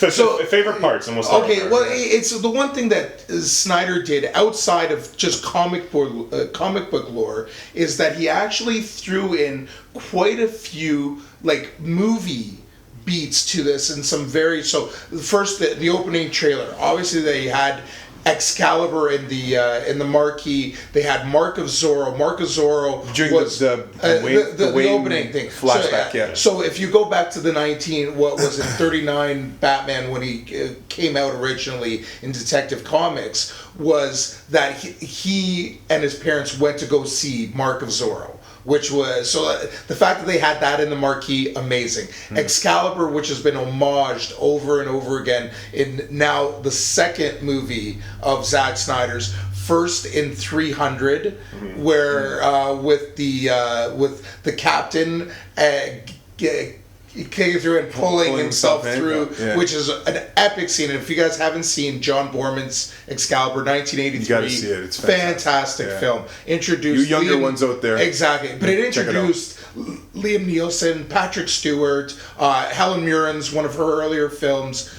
Speaker 1: So favorite parts, and we'll start.
Speaker 4: Okay, well it's the one thing that Snyder did outside of just comic book lore is that he actually threw in quite a few like movie beats to this, and some first the opening trailer. Obviously they had Excalibur in the marquee. They had Mark of Zorro. Mark of Zorro
Speaker 3: during
Speaker 4: was the opening thing.
Speaker 3: Flashback,
Speaker 4: So if you go back to the 39 Batman when he came out originally in Detective Comics, was that he and his parents went to go see Mark of Zorro. Which was the fact that they had that in the marquee, amazing. Excalibur, which has been homaged over and over again in now the second movie of Zack Snyder's. First in 300, where with the captain kicking through and pulling himself through, which is an epic scene. And if you guys haven't seen John Borman's Excalibur, 1983,
Speaker 3: you gotta see it. It's
Speaker 4: fantastic film. Introduced
Speaker 3: you younger ones out there,
Speaker 4: exactly. But it introduced Liam Neeson, Patrick Stewart, Helen Mirren's one of her earlier films.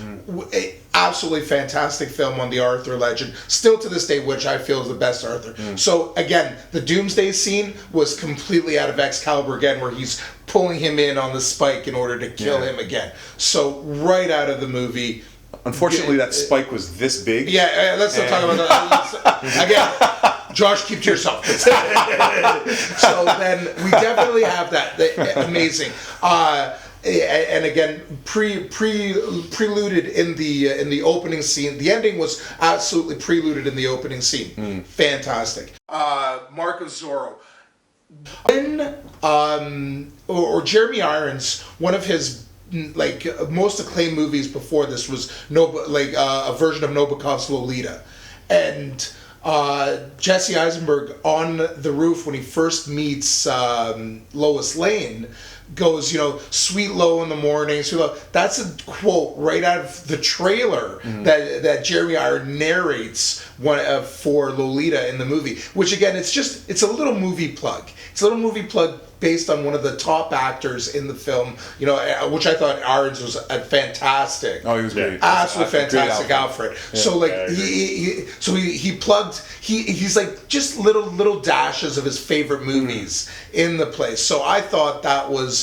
Speaker 4: Absolutely fantastic film on the Arthur legend, still to this day, which I feel is the best Arthur. So again, the Doomsday scene was completely out of Excalibur again, where he's pulling him in on the spike in order to kill him again. So right out of the movie.
Speaker 3: Unfortunately, that spike was this big.
Speaker 4: Yeah, let's not talk about that. Again, Josh, keep to yourself. So then we definitely have that. Amazing. And again, preluded in the opening scene. The ending was absolutely preluded in the opening scene. Fantastic. Mark of Zorro. Or Jeremy Irons, one of his most acclaimed movies before this was a version of Nabokov's Lolita, and Jesse Eisenberg on the roof when he first meets Lois Lane goes, sweet low in the morning, sweet low. That's a quote right out of the trailer that Jeremy Irons narrates for Lolita in the movie, which again, it's a little movie plug. It's a little movie plug based on one of the top actors in the film, which I thought Irons was fantastic.
Speaker 3: Oh, he was great.
Speaker 4: Absolutely fantastic Alfred.
Speaker 1: Yeah,
Speaker 4: so he plugged, he's like just little dashes of his favorite movies in the place. So I thought that was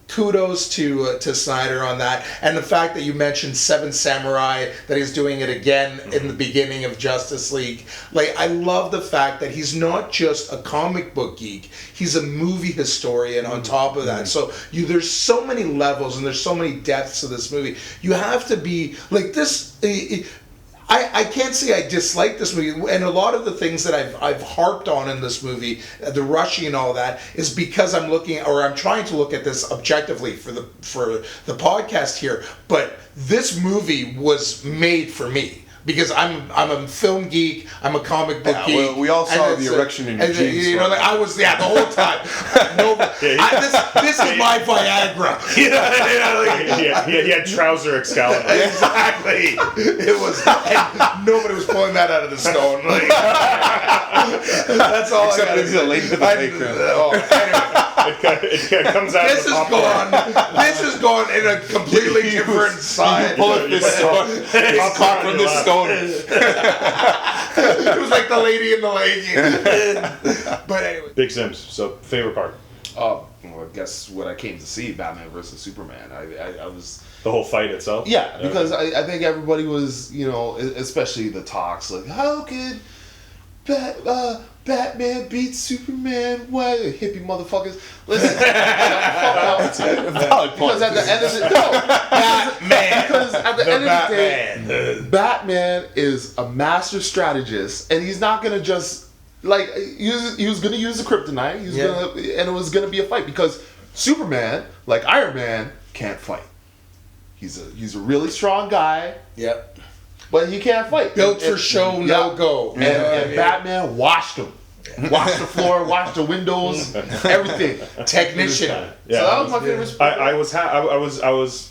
Speaker 4: kudos to Snyder on that, and the fact that you mentioned Seven Samurai, that he's doing it again in the beginning of Justice League. I love the fact that he's not just a comic book geek, he's a movie historian on top of that. So there's so many levels and there's so many depths to this movie. You have to be like this. I can't say I dislike this movie, and a lot of the things that I've harped on in this movie, the rushing and all that, is because I'm trying to look at this objectively for the podcast here. But this movie was made for me. Because I'm a film geek, I'm a comic book geek.
Speaker 3: Well, we all saw the erection in your jeans.
Speaker 4: You know, like, I was the whole time. This is my Viagra.
Speaker 1: He had trouser Excalibur.
Speaker 4: Exactly. It was, and nobody was pulling that out of the stone. Like, that's all.
Speaker 3: Except
Speaker 4: I got.
Speaker 3: it's a lady with a background.
Speaker 1: It comes out.
Speaker 4: This is gone in a completely different side.
Speaker 3: Pull up this stone. It's caught from this stone.
Speaker 4: It was like the lady in the legging. But anyway.
Speaker 1: Big Sims. So favorite part.
Speaker 2: Well, I guess what I came to see, Batman versus Superman. I was
Speaker 1: The whole fight itself.
Speaker 2: Yeah, because I think everybody was, you know, especially the talks like, how could Batman beat Superman? What hippie motherfuckers? Listen, because at the end of the day, Batman is a master strategist, and he's not gonna just like he was gonna use the kryptonite. And it was gonna be a fight because Superman, like Iron Man, can't fight. He's a really strong guy.
Speaker 4: Yep.
Speaker 2: But he can't fight.
Speaker 4: Built for show, no go.
Speaker 2: And Batman washed him. Washed the floor, washed the windows, everything.
Speaker 4: Technician.
Speaker 1: Yeah,
Speaker 2: So that was my favorite sport.
Speaker 1: I was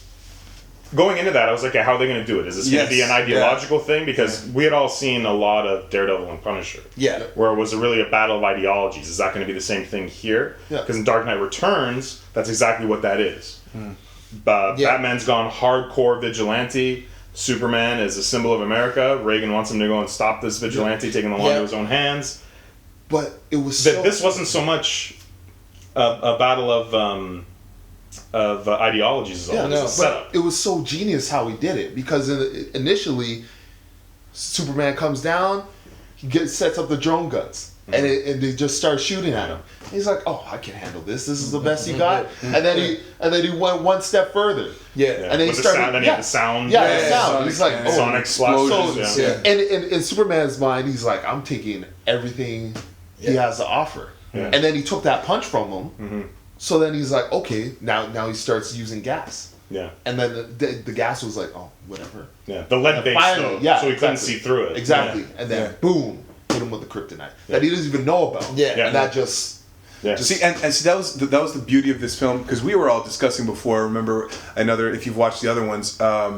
Speaker 1: going into that. I was like, how are they going to do it? Is this going to be an ideological thing? Because we had all seen a lot of Daredevil and Punisher.
Speaker 4: Yeah.
Speaker 1: Where it was really a battle of ideologies. Is that going to be the same thing here?
Speaker 2: Yeah.
Speaker 1: Because in Dark Knight Returns, that's exactly what that is. Batman's gone hardcore vigilante. Superman is a symbol of America. Reagan wants him to go and stop this vigilante, taking the law into his own hands.
Speaker 2: But it was
Speaker 1: This wasn't so much a battle of ideologies. It was a setup.
Speaker 2: But it was so genius how he did it because initially, Superman comes down, he sets up the drone guns. And they just start shooting at him. He's like, "Oh, I can handle this. This is the best you got." And then he went one step further.
Speaker 4: Yeah.
Speaker 2: And then he started.
Speaker 1: Then he had the sound.
Speaker 2: Yeah, the sound. He's like, "Oh,
Speaker 1: sonic explosions.
Speaker 2: So, And in Superman's mind, he's like, "I'm taking everything he has to offer."
Speaker 1: Yeah.
Speaker 2: And then he took that punch from him. So then he's like, "Okay, now he starts using gas."
Speaker 1: Yeah.
Speaker 2: And then the gas was like, "Oh, whatever."
Speaker 1: Yeah. The lead base though, so he couldn't see through it.
Speaker 2: Exactly. Yeah. And then boom. Hit him with the kryptonite that he doesn't even know about.
Speaker 4: Yeah.
Speaker 2: And that just
Speaker 3: See, and see that was the beauty of this film because we were all discussing before. Remember if you've watched the other ones, how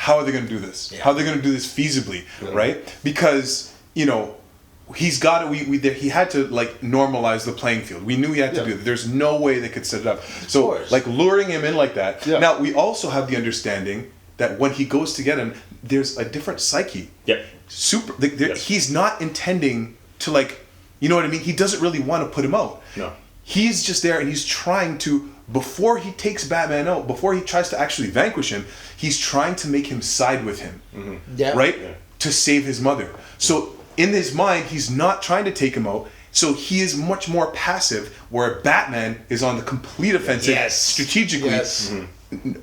Speaker 3: are they going to do this? Yeah. How are they going to do this feasibly, right? Because he had to like normalize the playing field. We knew he had to do that. There's no way they could set it up. So like luring him in like that. Yeah. Now we also have the understanding that when he goes to get him, there's a different psyche.
Speaker 1: Yep.
Speaker 3: He's not intending to you know what I mean? He doesn't really want to put him out.
Speaker 1: No.
Speaker 3: He's just there and he's trying to, before he takes Batman out, before he tries to actually vanquish him, he's trying to make him side with him.
Speaker 4: Yeah.
Speaker 3: Right? Yeah. To save his mother. So in his mind, he's not trying to take him out. So he is much more passive, where Batman is on the complete offensive strategically.
Speaker 4: Yes.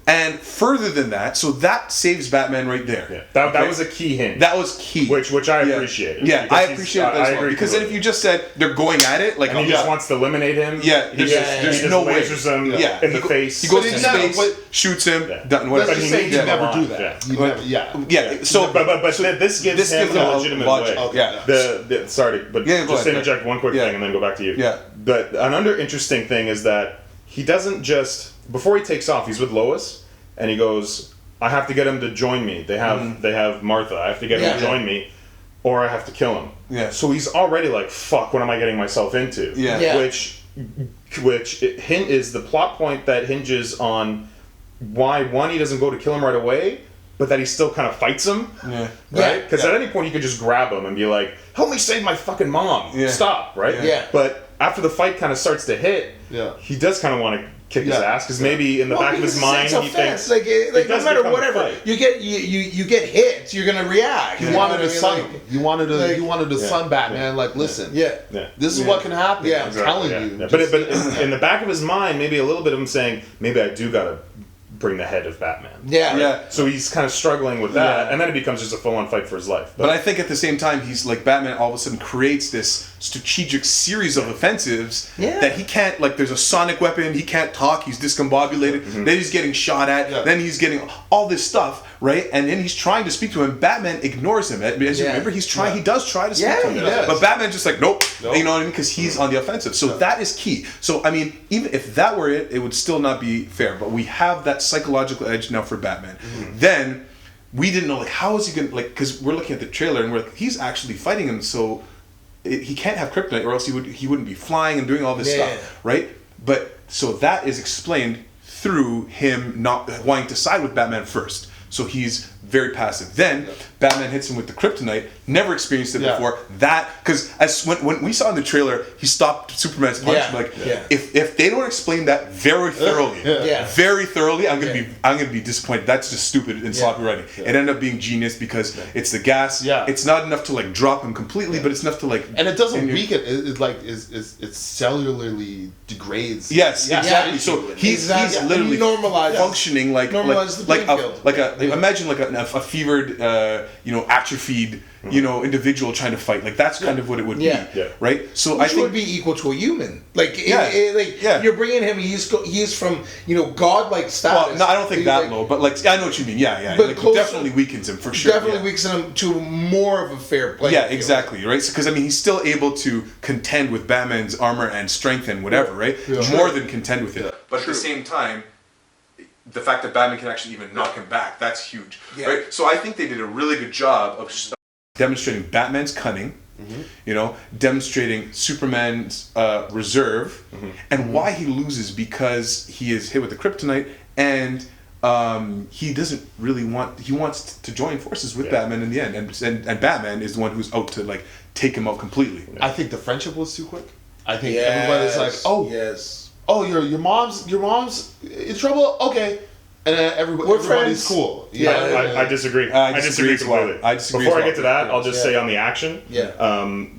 Speaker 3: And further than that, so that saves Batman right there.
Speaker 1: Yeah. That was a key hint.
Speaker 3: That was key.
Speaker 1: Which I appreciated.
Speaker 3: Yeah, I appreciate it as well. Because then if you just said they're going at it, like
Speaker 1: and he just wants to eliminate him.
Speaker 3: Yeah,
Speaker 1: there's no way. Lasers him in the face.
Speaker 3: He goes to space, shoots him, done whatever.
Speaker 2: But he never do that.
Speaker 3: So,
Speaker 1: but this gives him a legitimate way.
Speaker 3: Yeah.
Speaker 1: Sorry, but just interject one quick thing and then go back to you.
Speaker 3: Yeah.
Speaker 1: But another interesting thing is that he doesn't just before he takes off, he's with Lois, and he goes, "I have to get him to join me. They have Martha. I have to get him to join me, or I have to kill him."
Speaker 3: Yeah.
Speaker 1: So he's already like, "Fuck, what am I getting myself into?"
Speaker 3: Yeah.
Speaker 1: Which is the plot point that hinges on why he doesn't go to kill him right away, but that he still kind of fights him.
Speaker 3: Yeah.
Speaker 1: Right? Because at any point you could just grab him and be like, "Help me save my fucking mom."
Speaker 3: Yeah.
Speaker 1: Stop. Right?
Speaker 4: Yeah.
Speaker 1: But after the fight kind of starts to hit, he does kind of want to kick his ass because maybe in the back of his mind he thinks
Speaker 4: like no matter whatever you get hit, you're gonna react.
Speaker 2: You wanted to sun him. You wanted to sun Batman. Like, listen, this is what can happen.
Speaker 4: Yeah.
Speaker 2: I'm telling you.
Speaker 1: Yeah. But in the back of his mind, maybe a little bit of him saying, maybe I do gotta bring the head of Batman.
Speaker 4: Yeah.
Speaker 1: So he's kind of struggling with that, and then it becomes just a full-on fight for his life.
Speaker 3: But I think at the same time, he's like Batman. All of a sudden, creates this strategic series of offensives that he can't. Like, there's a sonic weapon. He can't talk. He's discombobulated. Then he's getting shot at. Then he's getting all this stuff, right? And then he's trying to speak to him. Batman ignores him. As you remember, he's trying. He does try to speak to him,
Speaker 4: he does.
Speaker 3: but Batman's just like, nope. You know what I mean? Because he's on the offensive. So that is key. So I mean, even if that were it, it would still not be fair. But we have that psychological edge now for Batman. Then we didn't know, like, how is he gonna, like, because we're looking at the trailer and we're like, he's actually fighting him, so he can't have kryptonite, or else he wouldn't be flying and doing all this stuff, right? But so that is explained through him not wanting to side with Batman first. So he's very passive. Then Batman hits him with the kryptonite. Never experienced it before. That, because when we saw in the trailer, he stopped Superman's punch. If they don't explain that very thoroughly, I'm gonna be disappointed. That's just stupid and sloppy writing. It ended up being genius because it's the gas. It's not enough to like drop him completely, but it's enough to like.
Speaker 2: And it doesn't weaken. It cellularly degrades.
Speaker 3: Yes, exactly. So he's literally functioning like imagine like a fevered, atrophied, individual trying to fight. Like that's kind of what it would be, right? So
Speaker 4: Which
Speaker 3: I think
Speaker 4: would be equal to a human. Like, you're bringing him. He's from godlike status.
Speaker 3: Well, no, I don't think that low, but like I know what you mean. Yeah.
Speaker 4: But
Speaker 3: like, it definitely weakens him for sure.
Speaker 4: Definitely weakens him to more of a fair play.
Speaker 3: Yeah, exactly, right? Because I mean, he's still able to contend with Batman's armor and strength and whatever, right? More than contend with it. But at the same time, the fact that Batman can actually even knock him back, that's huge, right? So I think they did a really good job of demonstrating Batman's cunning, demonstrating Superman's reserve, and why he loses because he is hit with the kryptonite, and he doesn't really he wants to join forces with Batman in the end, and Batman is the one who's out to like take him out completely.
Speaker 2: I think the friendship was too quick. I think everybody's like, your mom's in trouble, okay, and then everybody's cool.
Speaker 1: I disagree. I disagree completely.
Speaker 3: I disagree.
Speaker 1: Before I get to that, I'll just say on the action.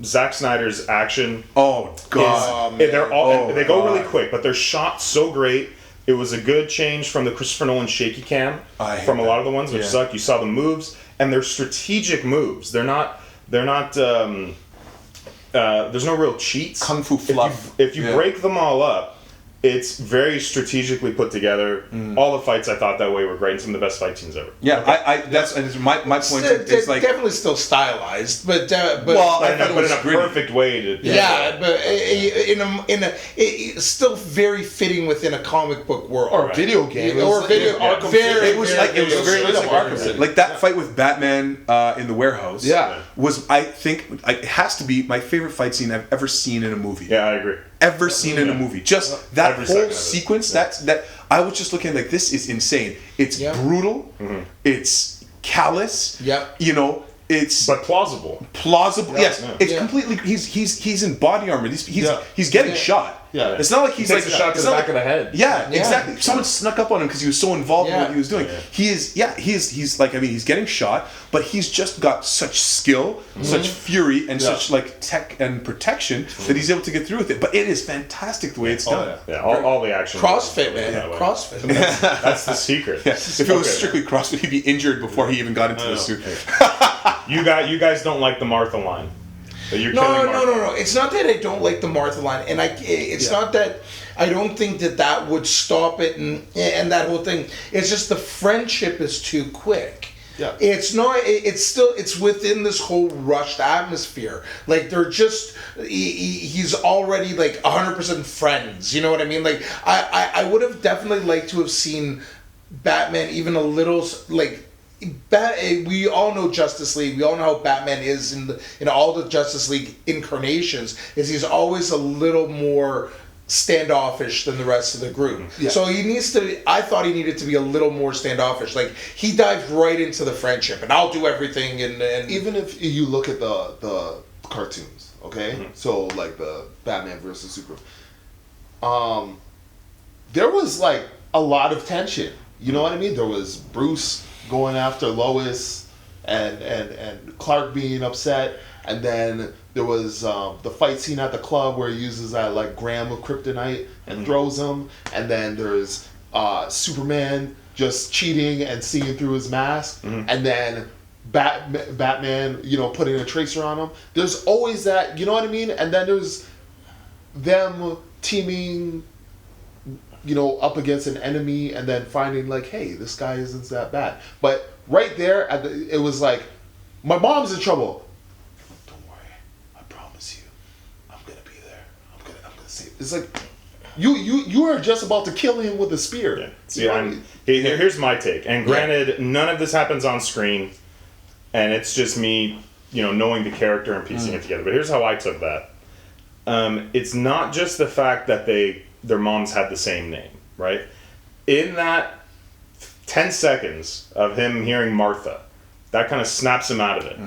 Speaker 1: Zack Snyder's action.
Speaker 3: Oh god,
Speaker 1: they go really quick, but they're shot so great. It was a good change from the Christopher Nolan shaky cam from a lot of the ones which suck. You saw the moves, and they're strategic moves. They're not. There's no real cheats.
Speaker 3: Kung fu fluff.
Speaker 1: If you break them all up, it's very strategically put together. All the fights I thought that way were great, and some of the best fight scenes ever.
Speaker 3: Yeah, that's my point. It's like
Speaker 4: definitely still stylized, but
Speaker 1: in a perfect way to.
Speaker 4: But it's still very fitting within a comic book world
Speaker 2: or a video game
Speaker 4: It was very
Speaker 3: like Arkham. Like that fight with Batman in the warehouse. Was, I think it has to be my favorite fight scene I've ever seen in a movie.
Speaker 1: Yeah, I agree.
Speaker 3: Ever seen in a movie. Just that whole sequence, that I was just looking like, this is insane. It's brutal. It's callous. It's
Speaker 1: but plausible.
Speaker 3: Yes. It's completely. He's in body armor. He's getting shot. It's not like he's
Speaker 1: takes
Speaker 3: like
Speaker 1: a shot to the back of the head.
Speaker 3: Exactly. Someone snuck up on him because he was so involved in what he was doing. He's like, I mean, he's getting shot, but he's just got such skill, such fury, and such like tech and protection that he's able to get through with it. But it is fantastic the way it's done.
Speaker 1: All the action.
Speaker 4: CrossFit, man. CrossFit.
Speaker 1: That's the secret.
Speaker 3: If it was strictly CrossFit, he'd be injured before he even got into the suit.
Speaker 1: You guys don't like the Martha line.
Speaker 4: No. It's not that I don't like the Martha line, and it's not that I don't think that would stop it and that whole thing. It's just the friendship is too quick. It's not. It's within this whole rushed atmosphere. Like they're just. He's already like 100% friends. You know what I mean? Like I would have definitely liked to have seen Batman even a little like. We all know Justice League. We all know how Batman is in all the Justice League incarnations. Is he's always a little more standoffish than the rest of the group. So he needs to. I thought he needed to be a little more standoffish. Like he dived right into the friendship, and I'll do everything. And
Speaker 2: even if you look at the cartoons, okay, so like the Batman versus Superman, there was like a lot of tension. You know what I mean? There was Bruce going after Lois and Clark being upset, and then there was the fight scene at the club where he uses that like gram of kryptonite and throws him, and then there's Superman just cheating and seeing through his mask, and then Batman, putting a tracer on him. There's always that, you know what I mean? And then there's them teaming, up against an enemy and then finding like, hey, this guy isn't that bad. But right there, it was like, my mom's in trouble. Don't worry, I promise you, I'm gonna be there. I'm gonna save. It's like, you are just about to kill him with a spear.
Speaker 1: Yeah. See, here's my take. And granted, none of this happens on screen, and it's just me, knowing the character and piecing it together. But here's how I took that. It's not just the fact that their moms had the same name, right? In that 10 seconds of him hearing Martha, that kind of snaps him out of it.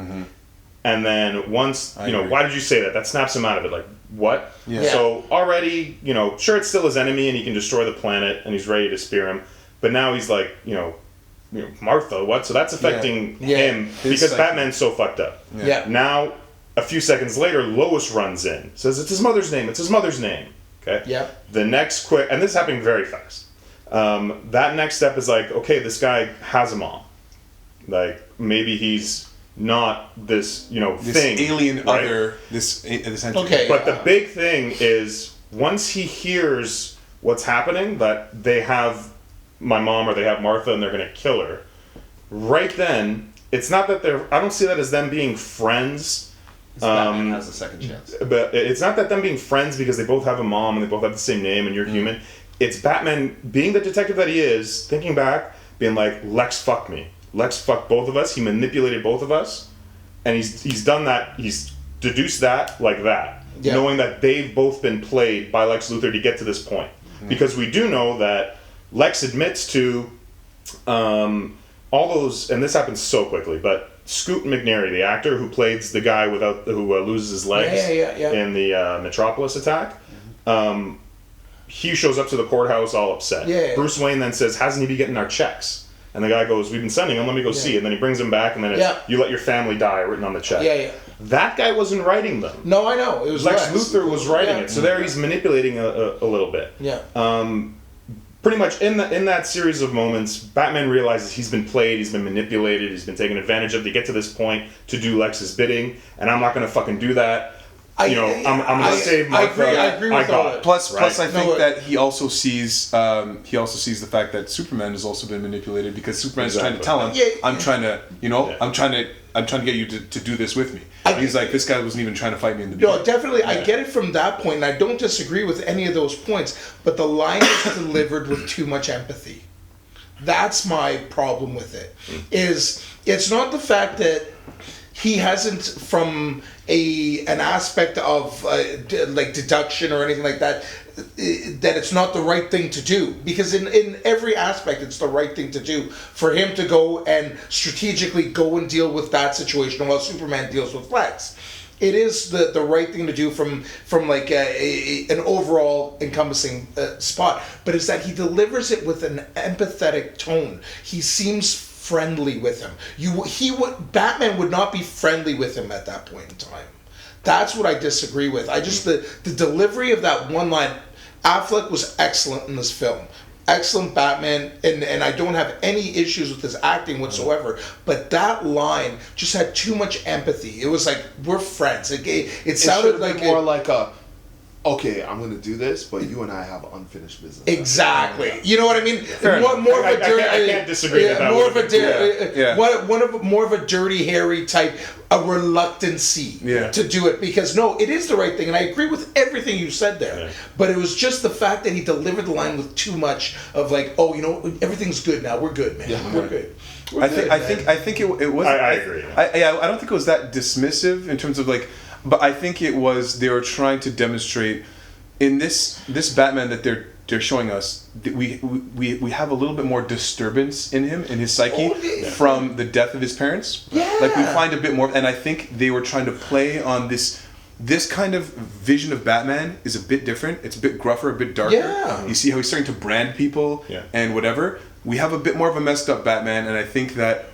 Speaker 1: And then once, why did you say that? That snaps him out of it. Like, what?
Speaker 3: Yeah.
Speaker 1: So already, sure, it's still his enemy and he can destroy the planet and he's ready to spear him. But now he's like, Martha, what? So that's affecting him because Batman's so fucked up.
Speaker 4: Yeah.
Speaker 1: Now, a few seconds later, Lois runs in, says it's his mother's name. It's his mother's name. Okay.
Speaker 4: Yeah.
Speaker 1: The next and this is happening very fast. That next step is like, okay, this guy has a mom. Like maybe he's not this,
Speaker 3: this
Speaker 1: thing,
Speaker 3: alien
Speaker 1: right?
Speaker 3: other, this entity.
Speaker 4: Okay.
Speaker 1: But the big thing is once he hears what's happening, that they have my mom or they have Martha and they're gonna kill her. Right then, it's not that I don't see that as them being friends.
Speaker 2: Batman has a second chance.
Speaker 1: But it's not that them being friends because they both have a mom and they both have the same name and you're human. It's Batman being the detective that he is, thinking back, being like, Lex fucked me. Lex fucked both of us. He manipulated both of us. And he's done that. He's deduced that like that. Yeah. Knowing that they've both been played by Lex Luthor to get to this point. Because we do know that Lex admits to all those, and this happens so quickly, but Scoot McNairy, the actor who plays the guy who loses his legs in the Metropolis attack, he shows up to the courthouse all upset. Bruce Wayne then says, hasn't he been getting our checks? And the guy goes, we've been sending him, let me go see. And then he brings him back, and then it's, you let your family die, written on the check. That guy wasn't writing them.
Speaker 4: No, I know. It was
Speaker 1: Lex Luthor was writing it. So there he's manipulating a little bit. Pretty much in that series of moments, Batman realizes he's been played, he's been manipulated, he's been taken advantage of to get to this point to do Lex's bidding, and I'm not going to fucking do that. I'm going to save Martha.
Speaker 4: I agree with all that.
Speaker 3: Plus, I think that he also sees the fact that Superman has also been manipulated because Superman's trying to tell him, I'm trying to get you to do this with me. He's like, this guy wasn't even trying to fight me in the beginning.
Speaker 4: No, definitely, I get it from that point, and I don't disagree with any of those points, but the line is delivered with too much empathy. That's my problem with it. It's not the fact that he hasn't, from an aspect of like deduction or anything like that, that it's not the right thing to do, because in every aspect it's the right thing to do for him to go and strategically go and deal with that situation while Superman deals with Lex. It is the right thing to do from like an overall encompassing spot, but it's that he delivers it with an empathetic tone. He seems friendly with him. Batman would not be friendly with him at that point in time. That's what I disagree with. The delivery of that one line. Affleck was excellent in this film. Excellent Batman, and I don't have any issues with his acting whatsoever. But that line just had too much empathy. It was like, we're friends. It sounded like
Speaker 2: more like a, okay, I'm going to do this, but you and I have unfinished business.
Speaker 4: Exactly. You know what I mean?
Speaker 1: I can't disagree with that.
Speaker 4: More of a dirty Harry type, a reluctancy to do it, because no, it is the right thing, and I agree with everything you said there. But it was just the fact that he delivered the line with too much of like, oh, everything's good now. We're good, man. We're good.
Speaker 3: I think it was.
Speaker 1: I agree.
Speaker 3: I don't think it was that dismissive in terms of like. But I think it was they were trying to demonstrate in this Batman that they're showing us that we have a little bit more disturbance in him, in his psyche, from the death of his parents. Like we find a bit more, and I think they were trying to play on this kind of vision of Batman is a bit different. It's a bit gruffer, a bit darker. You see how he's starting to brand people and whatever. We have a bit more of a messed up Batman, and I think that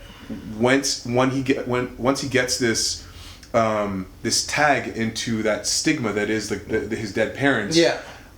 Speaker 3: once he gets this. This tag into that stigma that is his dead parents.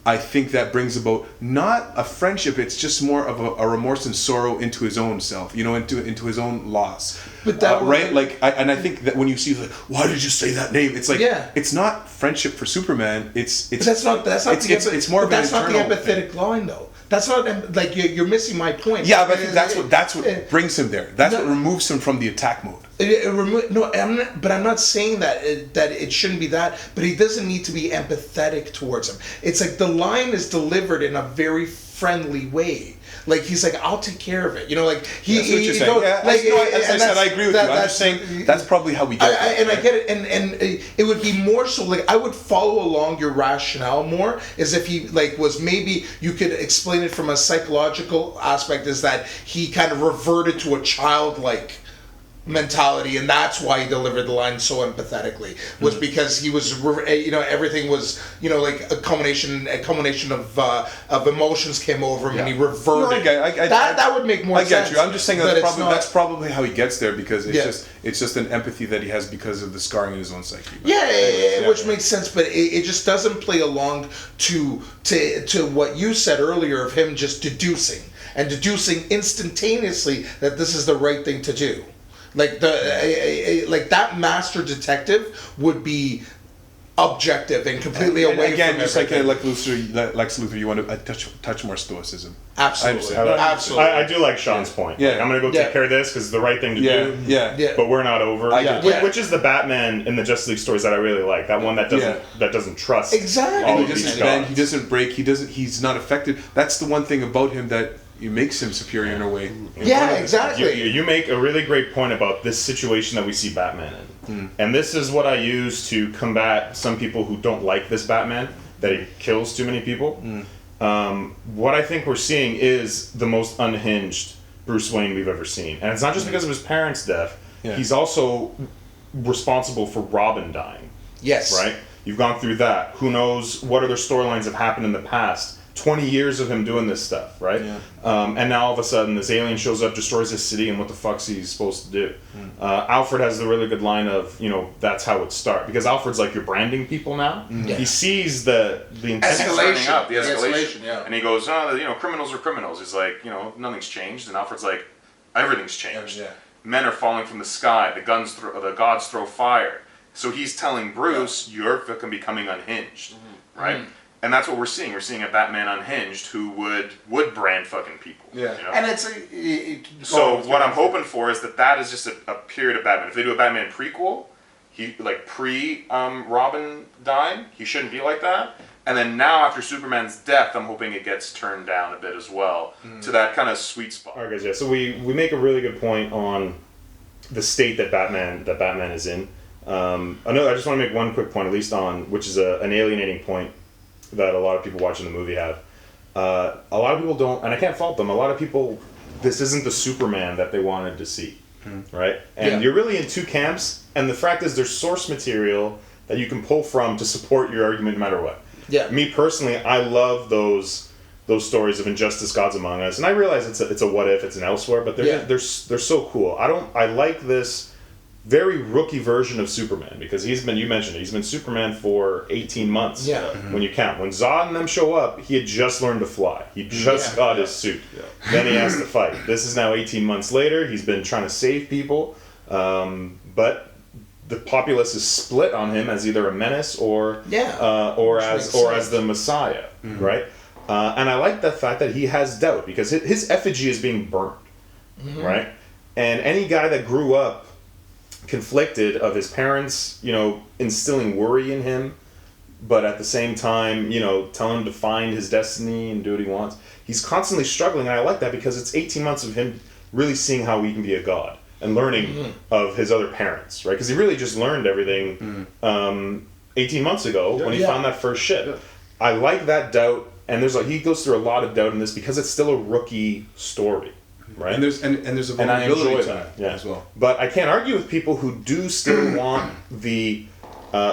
Speaker 3: I think that brings about not a friendship. It's just more of a remorse and sorrow into his own self, into his own loss.
Speaker 4: But that
Speaker 3: right, I think that when you see, like, why did you say that name? It's like,
Speaker 4: Yeah.
Speaker 3: it's not friendship for Superman. It's
Speaker 4: But that's not
Speaker 3: it's more of an
Speaker 4: that's not the
Speaker 3: internal
Speaker 4: empathetic
Speaker 3: thing.
Speaker 4: line though. That's not like you're missing my point.
Speaker 3: Yeah, but I think that's what brings him there. That's what removes him from the attack mode.
Speaker 4: I'm not saying that it shouldn't be that, but he doesn't need to be empathetic towards him. It's like the line is delivered in a very friendly way. Like he's like, I'll take care of it. Like he.
Speaker 3: That's what you're saying.
Speaker 4: Don't,
Speaker 3: Yeah,
Speaker 4: like,
Speaker 3: as I said, I agree with you. I'm just saying that's probably how we get there.
Speaker 4: And I get it, and it would be more so like I would follow along your rationale more as if he like was maybe you could explain it from a psychological aspect is that he kind of reverted to a childlike mentality, and that's why he delivered the line so empathetically was because he was everything was like a culmination of emotions came over him and he reverted. That would make more sense.
Speaker 3: I get you. I'm just saying that's
Speaker 4: not,
Speaker 3: probably how he gets there because it's just an empathy that he has because of the scarring in his own psyche.
Speaker 4: Which makes sense, but it just doesn't play along to what you said earlier of him just deducing instantaneously that this is the right thing to do. Like that master detective would be objective and completely away
Speaker 3: again,
Speaker 4: from
Speaker 3: just
Speaker 4: everything.
Speaker 3: like Lex Luthor, you want a touch more stoicism.
Speaker 4: Absolutely,
Speaker 3: Absolutely.
Speaker 1: I do like Sean's point.
Speaker 3: Yeah.
Speaker 1: Like, I'm gonna go take care of this because it's the right thing to do.
Speaker 3: Yeah.
Speaker 1: But we're not over. Which is the Batman in the Justice League stories that I really like. That one that doesn't trust.
Speaker 4: Exactly.
Speaker 1: all
Speaker 3: And
Speaker 1: of
Speaker 3: he
Speaker 1: these
Speaker 3: doesn't bend.
Speaker 1: gods.
Speaker 3: He doesn't break. He's not affected. That's the one thing about him that makes him superior in a way.
Speaker 4: Yeah, exactly.
Speaker 1: You make a really great point about this situation that we see Batman in. And this is what I use to combat some people who don't like this Batman, that he kills too many people. What I think we're seeing is the most unhinged Bruce Wayne we've ever seen. And it's not just because of his parents' death.
Speaker 3: Yeah.
Speaker 1: He's also responsible for Robin dying.
Speaker 4: Yes.
Speaker 1: Right? You've gone through that. Who knows what other storylines have happened in the past. 20 years of him doing this stuff, right?
Speaker 3: Yeah.
Speaker 1: And now all of a sudden this alien shows up, destroys his city, and what the fuck's he supposed to do? Alfred has the really good line of, that's how it starts. Because Alfred's like, you're branding people now?
Speaker 4: Yeah.
Speaker 1: He sees the intention turning up, the escalation.
Speaker 4: Yeah.
Speaker 1: And he goes, criminals are criminals. He's like, nothing's changed. And Alfred's like, everything's changed.
Speaker 3: Yeah.
Speaker 1: Men are falling from the sky. The gods throw fire. So he's telling Bruce, you're fucking becoming unhinged, right? And that's what we're seeing. We're seeing a Batman unhinged who would brand fucking people.
Speaker 3: Yeah.
Speaker 4: And it's
Speaker 1: so what I'm hoping for is that is just a period of Batman. If they do a Batman prequel, he like pre Robin dying, he shouldn't be like that. And then now after Superman's death, I'm hoping it gets turned down a bit as well to that kind of sweet spot. All right, guys. Yeah. So we make a really good point on the state that Batman is in. I just want to make one quick point, at least on which is an alienating point that a lot of people watching the movie have. A lot of people don't, and I can't fault them. A lot of people, this isn't the Superman that they wanted to see, right? And you're really in two camps. And the fact is, there's source material that you can pull from to support your argument, no matter what.
Speaker 4: Yeah.
Speaker 1: Me personally, I love those stories of Injustice, Gods Among Us, and I realize it's a what if, it's an elsewhere, but they're so cool. I like this very rookie version of Superman because you mentioned it, he's been Superman for 18 months when you count. When Zod and them show up, he had just learned to fly. He just got his suit. Then he has to fight. This is now 18 months later. He's been trying to save people, but the populace is split on him as either a menace or as the Messiah, right? And I like the fact that he has doubt because his effigy is being burned, right? And any guy that grew up conflicted of his parents, instilling worry in him, but at the same time, telling him to find his destiny and do what he wants. He's constantly struggling, and I like that because it's 18 months of him really seeing how he can be a god and learning of his other parents, right? Because he really just learned everything 18 months ago when he found that first ship. Yeah. I like that doubt, and he goes through a lot of doubt in this because it's still a rookie story. Right.
Speaker 3: And there's a vulnerability to that as well.
Speaker 1: But I can't argue with people who do still want the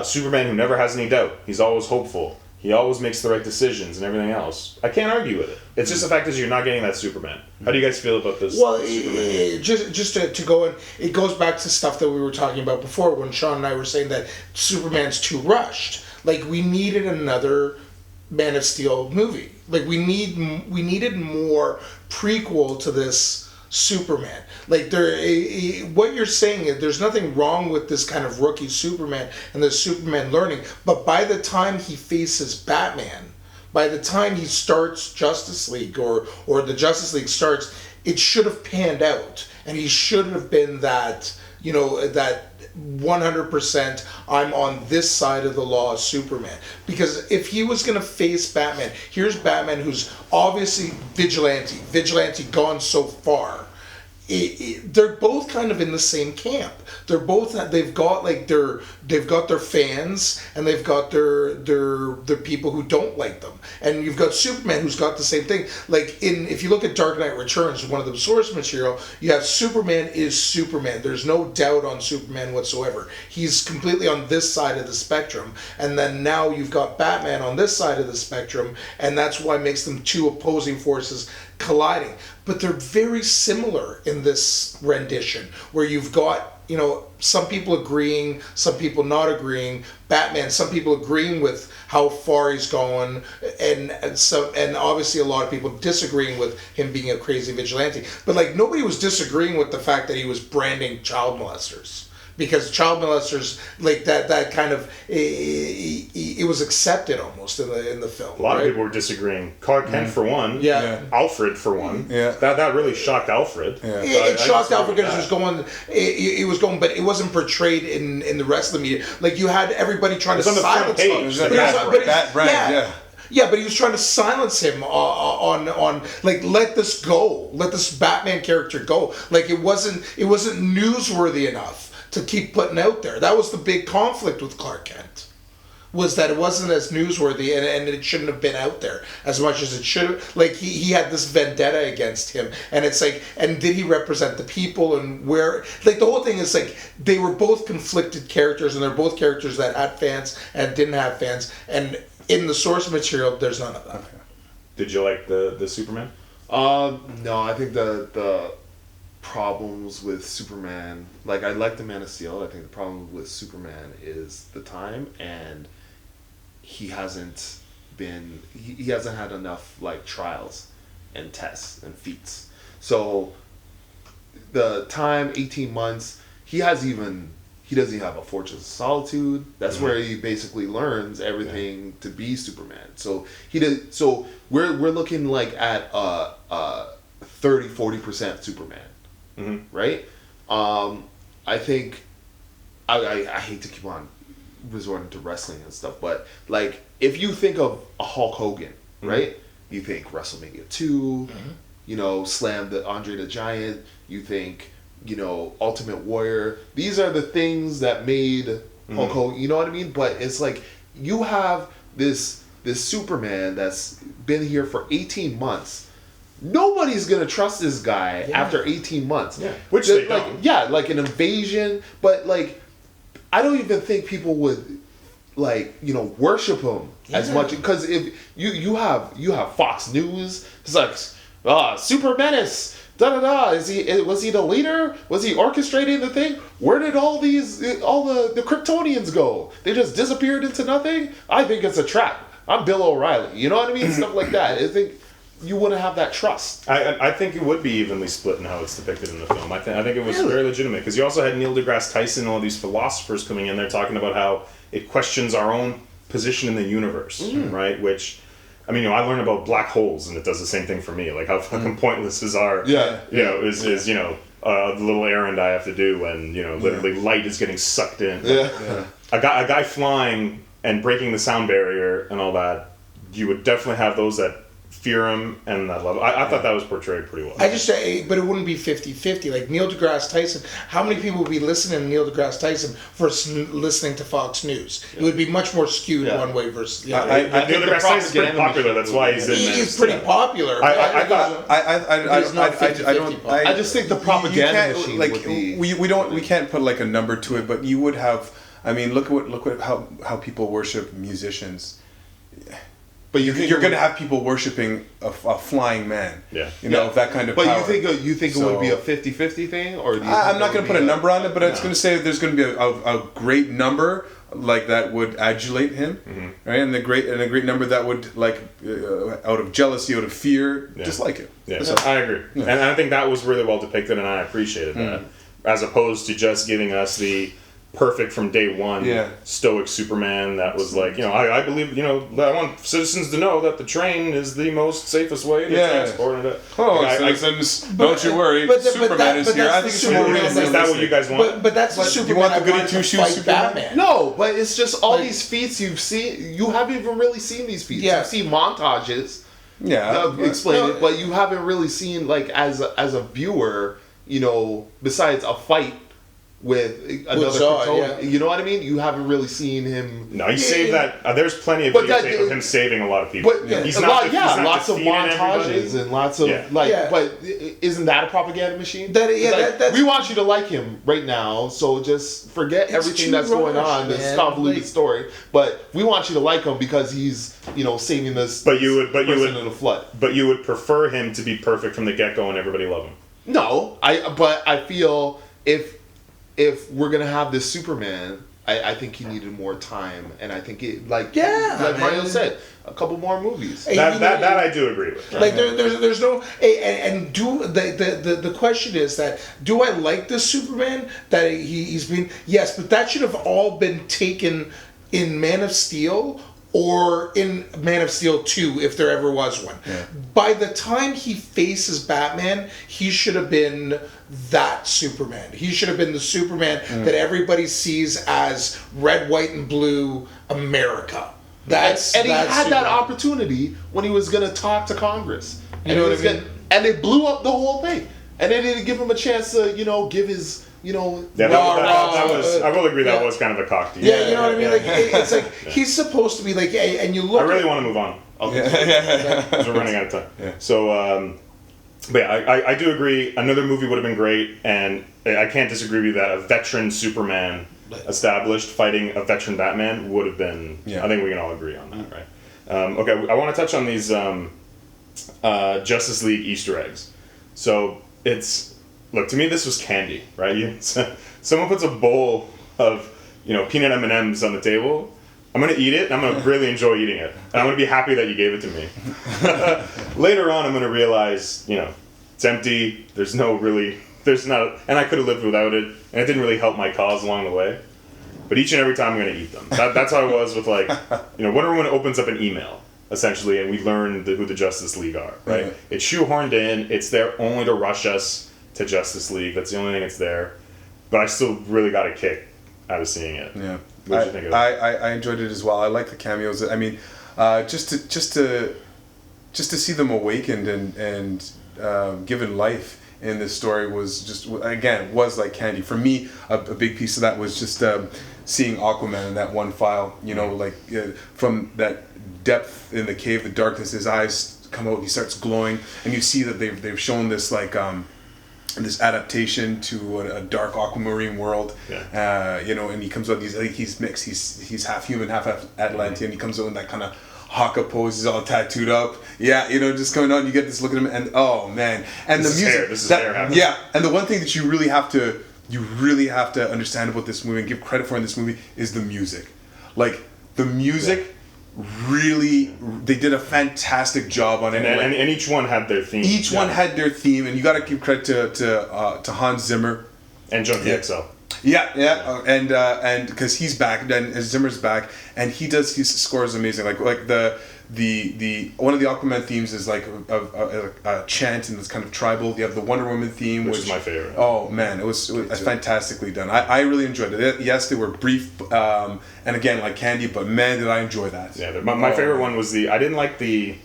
Speaker 1: Superman who never has any doubt. He's always hopeful. He always makes the right decisions and everything else. I can't argue with it. It's just the fact is you're not getting that Superman. How do you guys feel about this?
Speaker 4: Well, just to go in, it goes back to stuff that we were talking about before when Sean and I were saying that Superman's too rushed. Like we needed another Man of Steel movie. Like we needed more prequel to this Superman. Like what you're saying is there's nothing wrong with this kind of rookie Superman and the Superman learning, but by the time he faces Batman, by the time he starts Justice League or the Justice League starts, it should have panned out, and he should have been that, you know, that 100% I'm on this side of the law Superman. Because if he was going to face Batman, here's Batman who's obviously vigilante gone so far. They're both kind of in the same camp. They've got their fans, and they've got their people who don't like them. And you've got Superman who's got the same thing. Like if you look at Dark Knight Returns, one of the source material, you have Superman is Superman. There's no doubt on Superman whatsoever. He's completely on this side of the spectrum. And then now you've got Batman on this side of the spectrum, and that's why it makes them two opposing forces colliding. But they're very similar in this rendition, where you've got, you know, some people agreeing, some people not agreeing. Batman, some people agreeing with how far he's going, and obviously a lot of people disagreeing with him being a crazy vigilante. But like nobody was disagreeing with the fact that he was branding child molesters. Because child molesters, like that kind of, it was accepted almost in the film.
Speaker 1: A lot of people were disagreeing. Clark Kent for one.
Speaker 4: Yeah.
Speaker 1: Alfred for one.
Speaker 3: Yeah.
Speaker 1: That really shocked Alfred.
Speaker 3: Yeah.
Speaker 4: It shocked Alfred because it was going, but it wasn't portrayed in the rest of the media. Like you had everybody trying to silence him. Yeah, but he was trying to silence him on like, let this go, let this Batman character go. Like it wasn't newsworthy enough to keep putting out there. That was the big conflict with Clark Kent, was that it wasn't as newsworthy, and it shouldn't have been out there as much as it should have. Like he had this vendetta against him, and it's like, and did he represent the people, and where, like the whole thing is like they were both conflicted characters, and they're both characters that had fans and didn't have fans, and in the source material there's none of that.
Speaker 1: Did you like the Superman?
Speaker 2: No, I think the problems with Superman, like I like the Man of Steel. I think the problem with Superman is the time, and he hasn't had enough like trials and tests and feats. So the time, 18 months, he doesn't even have a Fortress of Solitude. That's where he basically learns everything to be Superman. So we're looking like at 30-40% Superman. Right? I think I hate to keep on resorting to wrestling and stuff, but like if you think of a Hulk Hogan, right? You think WrestleMania 2, you know, slam the Andre the Giant, you think, you know, Ultimate Warrior. These are the things that made Hulk Hogan, you know what I mean? But it's like you have this Superman that's been here for 18 months. Nobody's gonna trust this guy after 18 months.
Speaker 1: Yeah. Which they don't.
Speaker 2: Like an invasion, but like I don't even think people would like, you know, worship him as much, because if you have Fox News, it's like Super Menace, was he the leader? Was he orchestrating the thing? Where did all the Kryptonians go? They just disappeared into nothing? I think it's a trap. I'm Bill O'Reilly. You know what I mean? Stuff like that. I think you wouldn't have that trust.
Speaker 1: I think it would be evenly split in how it's depicted in the film. I think it was very legitimate, because you also had Neil deGrasse Tyson and all these philosophers coming in there talking about how it questions our own position in the universe, right? Which, I mean, you know, I learned about black holes, and it does the same thing for me. Like how fucking pointless is our, the little errand I have to do when, you know, literally light is getting sucked in. A guy flying and breaking the sound barrier and all that, you would definitely have those that fear him and that level. I thought that was portrayed pretty well.
Speaker 4: I just say, but it wouldn't be 50-50. Like Neil deGrasse Tyson, how many people would be listening to Neil deGrasse Tyson versus listening to Fox News? It would be much more skewed one way versus the other.
Speaker 1: Neil deGrasse Tyson's pretty popular. That's why he's in there.
Speaker 4: He's pretty popular.
Speaker 3: I
Speaker 2: just think the propaganda machine would be.
Speaker 3: We can't put like a number to it, but you would have. I mean, look at how people worship musicians.
Speaker 2: But you think
Speaker 3: you're going to have people worshiping a flying man.
Speaker 1: Yeah.
Speaker 3: You know, of that kind of
Speaker 2: But
Speaker 3: power.
Speaker 2: you think it would be a 50-50 thing, or do you
Speaker 3: I'm
Speaker 2: think
Speaker 3: not
Speaker 2: it
Speaker 3: going
Speaker 2: would
Speaker 3: to put a
Speaker 2: be
Speaker 3: number on it, but I was
Speaker 1: No.
Speaker 3: going to say there's going to be a great number like that would adulate him, right? And a great number that would like out of jealousy, out of fear, dislike it.
Speaker 1: Yeah,
Speaker 3: That's all.
Speaker 1: I agree, and I think that was really well depicted, and I appreciated that, as opposed to just giving us the perfect from day one stoic Superman that was like, you know, I believe, you know, I want citizens to know that the train is the most safest way to transport it.
Speaker 3: Oh,
Speaker 1: Like,
Speaker 3: citizens, don't you worry, Superman is here. I think it's more realistic.
Speaker 1: Is that what you guys want?
Speaker 4: But that's the Superman
Speaker 3: you want the
Speaker 4: I
Speaker 3: goody
Speaker 4: wanted to
Speaker 3: two-shoes
Speaker 4: fight
Speaker 3: Superman?
Speaker 4: Batman.
Speaker 2: No, but it's just all
Speaker 4: Like-
Speaker 2: these feats you've seen. You haven't even really seen these feats.
Speaker 4: Yeah.
Speaker 2: You've seen montages.
Speaker 3: Yeah,
Speaker 2: Explain it, but you haven't really seen like as a viewer, you know, besides a fight with another
Speaker 4: Zod,
Speaker 2: Kryptonian, you know what I mean? You haven't really seen him.
Speaker 1: No, he saved that. There's plenty of
Speaker 2: But
Speaker 1: videotape
Speaker 2: that-
Speaker 1: of him saving a lot of people.
Speaker 2: But
Speaker 1: He's
Speaker 2: a
Speaker 1: not
Speaker 2: lot,
Speaker 1: he's not
Speaker 2: lots of
Speaker 1: defeating
Speaker 2: montages
Speaker 1: everybody.
Speaker 2: and lots of
Speaker 1: Yeah.
Speaker 2: but isn't that a propaganda machine?
Speaker 4: That-
Speaker 2: It's
Speaker 4: yeah,
Speaker 2: like,
Speaker 4: that's-
Speaker 2: we want you to like him right now, so just forget
Speaker 4: It's
Speaker 2: everything
Speaker 4: too
Speaker 2: that's going
Speaker 4: rushed,
Speaker 2: on, this
Speaker 4: man.
Speaker 2: convoluted
Speaker 4: Like-
Speaker 2: story. But we want you to like him because he's, you know, saving this.
Speaker 1: But you would
Speaker 2: person in a flood.
Speaker 1: But you would prefer him to be perfect from the get go and everybody love him.
Speaker 2: No, but I feel if we're gonna have this Superman, I think he needed more time, and I think it like Mario said, a couple more movies.
Speaker 4: Hey,
Speaker 1: That
Speaker 4: you know,
Speaker 1: that I do agree with.
Speaker 4: Like there's no and do the question is that do I like this Superman that he's been, yes, but that should have all been taken in Man of Steel or in Man of Steel 2 if there ever was one.
Speaker 3: Yeah.
Speaker 4: By the time he faces Batman, he should have been that Superman. He should have been the Superman that everybody sees as red, white, and blue America.
Speaker 2: And he had
Speaker 4: Superman.
Speaker 2: that opportunity when he was gonna talk to Congress.
Speaker 4: You know what I mean?
Speaker 2: And they blew up the whole thing. And they didn't give him a chance to, you know, give his, you know.
Speaker 1: Yeah, that was. I will agree that
Speaker 4: yeah.
Speaker 1: was kind of a cock to you.
Speaker 4: Yeah, you know what I mean? Like it's like he's supposed to be like, and you look.
Speaker 1: I really want to move on. Because we're running out of time.
Speaker 3: Yeah.
Speaker 1: So, but yeah, I do agree. Another movie would have been great, and I can't disagree with you that a veteran Superman established fighting a veteran Batman would have been.
Speaker 3: Yeah.
Speaker 1: I think we can all agree on that, right? Okay, I want to touch on these Justice League Easter eggs. So look, to me this was candy, right? Someone puts a bowl of peanut M&Ms on the table. I'm going to eat it, and I'm going to really enjoy eating it. And I'm going to be happy that you gave it to me. Later on, I'm going to realize, it's empty. There's not, and I could have lived without it, and it didn't really help my cause along the way. But each and every time, I'm going to eat them. That's how I was with, Wonder Woman opens up an email, essentially, and we learn who the Justice League are, right?
Speaker 3: Yeah.
Speaker 1: It's shoehorned in. It's there only to rush us to Justice League. That's the only thing that's there. But I still really got a kick out of seeing it.
Speaker 3: Yeah.
Speaker 1: What did you think of it?
Speaker 3: I enjoyed it as well. I like the cameos. I mean, just to see them awakened and given life in this story was like candy for me. A big piece of that was just seeing Aquaman in that one file. From that depth in the cave, the darkness, his eyes come out. He starts glowing, and you see that they've shown this this adaptation to a dark aquamarine world.
Speaker 1: Yeah.
Speaker 3: And he comes out. He's mixed. He's half human, half Atlantean. He comes out in that kind of haka pose. He's all tattooed up. Yeah, just coming out. You get this look at him, and oh man, and
Speaker 1: This
Speaker 3: the
Speaker 1: is
Speaker 3: music.
Speaker 1: hair. This is hair happening.
Speaker 3: Yeah, and the one thing that you really have to understand about this movie and give credit for in this movie is the music. Like the music. Really, they did a fantastic job on it,
Speaker 1: and each one had their theme.
Speaker 3: Each one had their theme, and you got to give credit to Hans Zimmer
Speaker 1: and Junkie XL.
Speaker 3: Yeah, and because he's back, and Zimmer's back, and his score is amazing. Like the one of the Aquaman themes is like a chant, and it's kind of tribal. You have the Wonder Woman theme,
Speaker 1: which is my favorite.
Speaker 3: Oh man, it was fantastically done. I really enjoyed it. Yes, they were brief, and again like candy, but man, did I enjoy that.
Speaker 1: Yeah, my favorite one was I didn't like the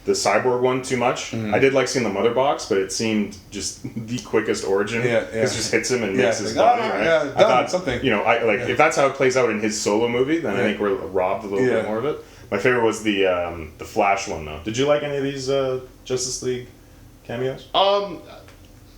Speaker 1: cyborg one too much. I did like seeing the mother box, but it seemed just the quickest origin.
Speaker 3: Yeah.
Speaker 1: It just hits him and
Speaker 3: Yeah,
Speaker 1: makes his
Speaker 3: like,
Speaker 1: body, right?
Speaker 3: yeah,
Speaker 1: I thought
Speaker 3: something.
Speaker 1: if that's how it plays out in his solo movie, then I think we're robbed a little bit more of it. My favorite was the Flash one though. Did you like any of these Justice League cameos?
Speaker 2: I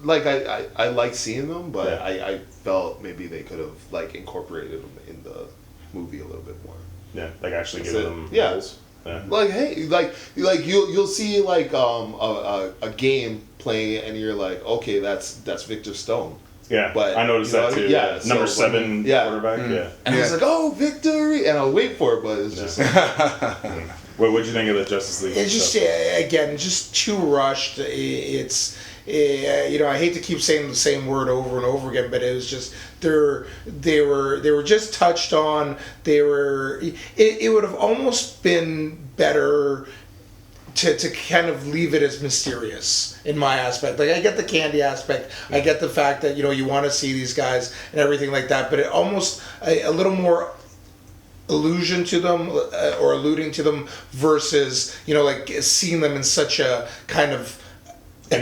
Speaker 2: like seeing them, but I felt maybe they could have incorporated them in the movie a little bit more.
Speaker 1: Yeah, actually give them
Speaker 2: Yeah.
Speaker 1: roles.
Speaker 2: Like, hey, like you'll see like a game playing and you're like, okay, that's Victor Stone.
Speaker 1: Yeah,
Speaker 2: But
Speaker 1: I noticed that too.
Speaker 2: Yeah,
Speaker 1: number
Speaker 2: so,
Speaker 1: 7 quarterback. Yeah.
Speaker 2: And I was like, oh, victory, and I'll wait for it, but it's just. Like,
Speaker 1: What'd you think of the Justice League?
Speaker 4: It's just again, just too rushed. It's I hate to keep saying the same word over and over again, but it was just they were just touched on. It would have almost been better to kind of leave it as mysterious in my aspect. Like, I get the candy aspect, I get the fact that you want to see these guys and everything like that, but it almost a little more allusion to them or alluding to them versus like seeing them in such a kind of a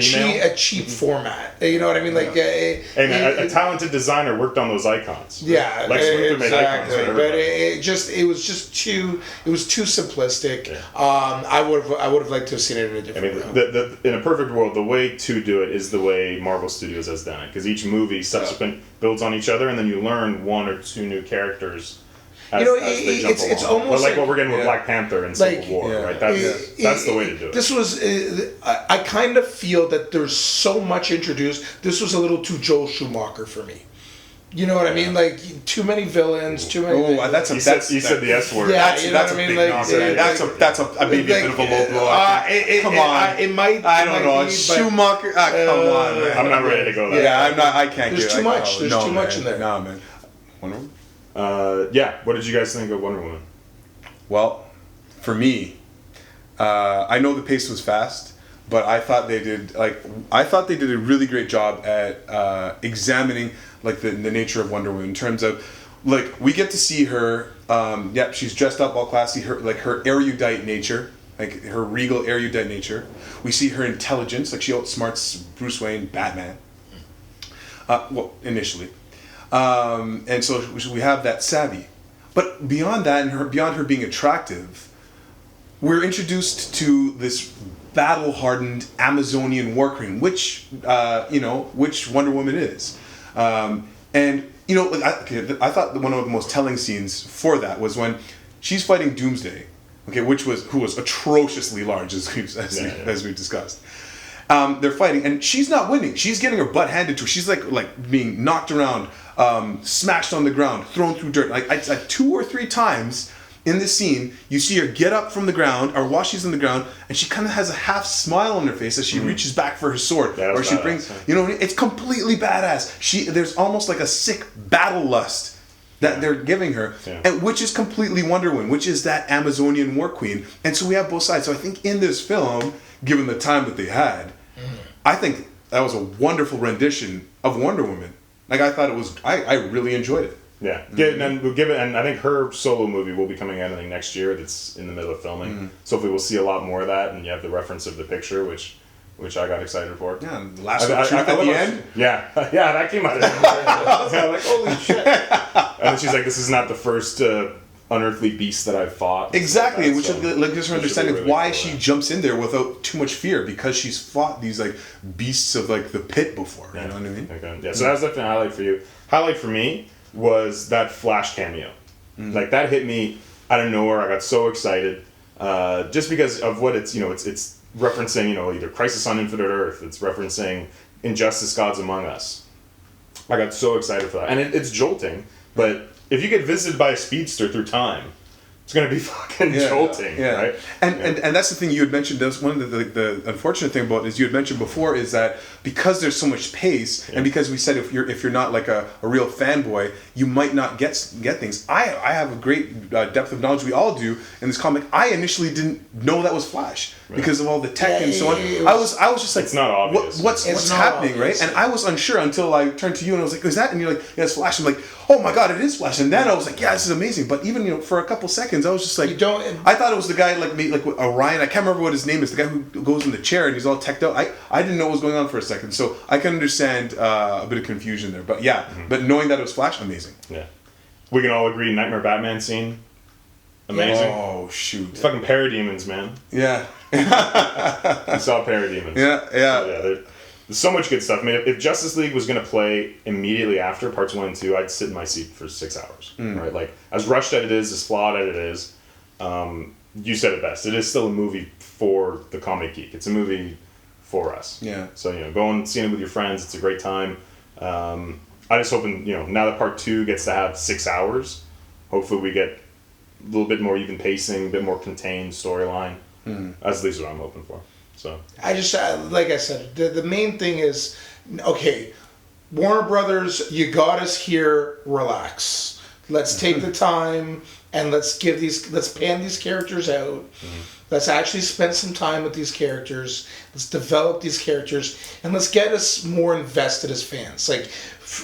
Speaker 4: cheap format. You know what I mean? Like,
Speaker 1: hey man, a talented designer worked on those icons.
Speaker 4: Yeah,
Speaker 1: Lex Luthor made icons.
Speaker 4: But it was too simplistic. Yeah. I would have liked to have seen it in a different way.
Speaker 1: In a perfect world, the way to do it is the way Marvel Studios has done it, because each movie subsequent builds on each other, and then you learn 1 or 2 new characters. It's almost like what we're getting with Black Panther and Civil War, right? That's the way to do it.
Speaker 4: This was, I kind of feel that there's so much introduced. This was a little too Joel Schumacher for me. You know what I mean? Like, too many villains, too many.
Speaker 1: Oh, you said the S word.
Speaker 4: Yeah, that's a big
Speaker 3: that's a maybe a bit of a low blow. Come on,
Speaker 4: it might.
Speaker 3: I don't know. Schumacher. Come on, man.
Speaker 1: I'm not ready to go there.
Speaker 3: Yeah, I'm not. I can't.
Speaker 4: There's too much. There's too much in there.
Speaker 3: No, man. Wonder Woman.
Speaker 1: What did you guys think of Wonder Woman?
Speaker 3: Well, for me, I know the pace was fast, but I thought they did a really great job at examining like the nature of Wonder Woman in terms of like we get to see her. She's dressed up all classy. Her erudite nature, like her regal erudite nature. We see her intelligence, like she outsmarts Bruce Wayne, Batman. Initially. And so we have that savvy, but beyond that, and beyond her being attractive, we're introduced to this battle-hardened Amazonian war queen, which Wonder Woman is, and I thought one of the most telling scenes for that was when she's fighting Doomsday, who was atrociously large as we've discussed. They're fighting, and she's not winning. She's getting her butt handed to her. She's like being knocked around, smashed on the ground, thrown through dirt. Like 2 or 3 times in this scene, you see her get up from the ground, or while she's on the ground, and she kind of has a half smile on her face as she reaches back for her sword, or she brings. It's completely badass. There's almost like a sick battle lust that they're giving her, and which is completely Wonder Woman, which is that Amazonian war queen. And so we have both sides. So I think in this film, given the time that they had, I think that was a wonderful rendition of Wonder Woman. Like, I thought it was, I really enjoyed it.
Speaker 1: Yeah. And I think her solo movie will be coming out, I think, next year. That's in the middle of filming. Mm-hmm. So hopefully we'll see a lot more of that, and you have the reference of the picture, which I got excited for.
Speaker 3: Yeah, and the last truth at the end.
Speaker 1: Yeah, that came out of I was like, holy shit. And then she's like, this is not the first unearthly beast that I've fought.
Speaker 3: Exactly, which gives her understanding of why she jumps in there without too much fear, because she's fought these like beasts of like the pit before. You know what I mean?
Speaker 1: Okay. Yeah. So that was definitely a highlight for you. Highlight for me was that Flash cameo. Mm-hmm. Like, that hit me out of nowhere. I got so excited, just because of what it's it's referencing either Crisis on Infinite Earth. It's referencing Injustice: Gods Among Us. I got so excited for that, and it's jolting, but. If you get visited by a speedster through time, it's going to be fucking jolting, right?
Speaker 3: And that's the thing you had mentioned. That's one of the unfortunate thing about it is you had mentioned before is that because there's so much pace, and because we said if you're not like a real fanboy, you might not get things. I have a great depth of knowledge. We all do in this comic. I initially didn't know that was Flash because of all the tech and so on. I was just like,
Speaker 1: it's not obvious.
Speaker 3: What's happening, obvious, right? And I was unsure until I turned to you and I was like, is that? And you're like, yeah, it's Flash. I'm like, oh my god, it is Flash. And then I was like, yeah, this is amazing. But even for a couple seconds, I was just like, I thought it was the guy like Orion. I can't remember what his name is. The guy who goes in the chair and he's all teched out. I didn't know what was going on for a second, so I can understand a bit of confusion there. But but knowing that it was Flash, amazing.
Speaker 1: Yeah, we can all agree. Nightmare Batman scene, amazing.
Speaker 3: Oh shoot,
Speaker 1: fucking parademons, man.
Speaker 3: Yeah,
Speaker 1: you saw parademons.
Speaker 3: Yeah.
Speaker 1: So, there's so much good stuff. I mean, if Justice League was going to play immediately after parts 1 and 2, I'd sit in my seat for 6 hours. Right? Like, as rushed as it is, as flawed as it is, you said it best. It is still a movie for the comic geek. It's a movie for us.
Speaker 3: Yeah.
Speaker 1: So, go and see it with your friends. It's a great time. I just hoping, now that part 2 gets to have 6 hours, hopefully we get a little bit more even pacing, a bit more contained storyline. That's at least what I'm hoping for. So
Speaker 4: I just, like I said, the main thing is, okay, Warner Brothers, you got us here, relax. Let's take the time and let's pan these characters out. Let's actually spend some time with these characters. Let's develop these characters and let's get us more invested as fans.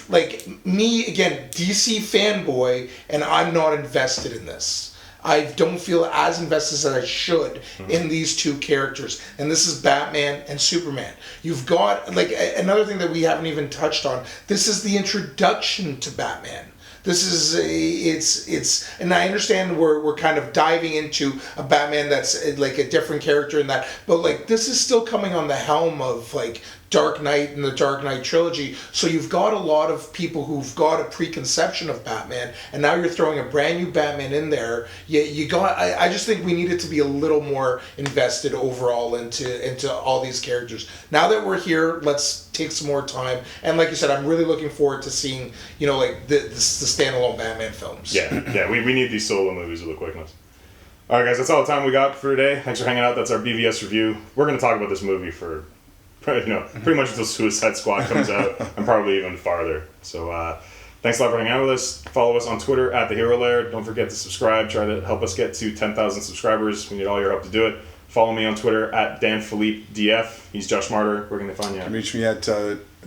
Speaker 4: Like me, again, DC fanboy, and I'm not invested in this. I don't feel as invested as I should in these two characters. And this is Batman and Superman. You've got, like, another thing that we haven't even touched on. This is the introduction to Batman. This is it's and I understand we're kind of diving into a Batman that's like a different character in that, but like this is still coming on the helm of like Dark Knight and the Dark Knight trilogy. So you've got a lot of people who've got a preconception of Batman, and now you're throwing a brand new Batman in there. I just think we needed to be a little more invested overall into all these characters. Now that we're here, let's take some more time. And like you said, I'm really looking forward to seeing, like the standalone Batman films.
Speaker 1: Yeah, we need these solo movies with a quickness. All right, guys, that's all the time we got for today. Thanks for hanging out. That's our BVS review. We're going to talk about this movie for pretty much until Suicide Squad comes out, and probably even farther. So thanks a lot for hanging out with us. Follow us on Twitter at the Hero Lair. Don't forget to subscribe. Try to help us get to 10,000 subscribers. We need all your help to do it. Follow me on Twitter at DanPhilippeDF. He's Josh Martyr. We're going to find you.
Speaker 3: You can reach me at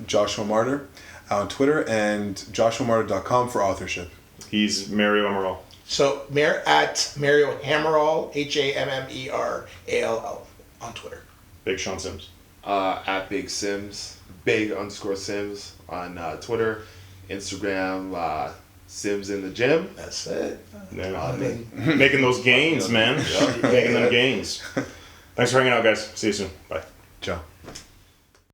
Speaker 3: Joshua Martyr on Twitter and joshuamartyr.com for authorship.
Speaker 1: He's Mario Amaral.
Speaker 4: So at Mario Hammerall, HAMMERALL on Twitter.
Speaker 1: Big Sean Sims.
Speaker 2: At Big Sims, Big_Sims on Twitter, Instagram, Sims in the gym.
Speaker 4: That's it.
Speaker 1: Yeah. Making those gains, man. Making them gains. Thanks for hanging out, guys. See you soon. Bye.
Speaker 3: Ciao.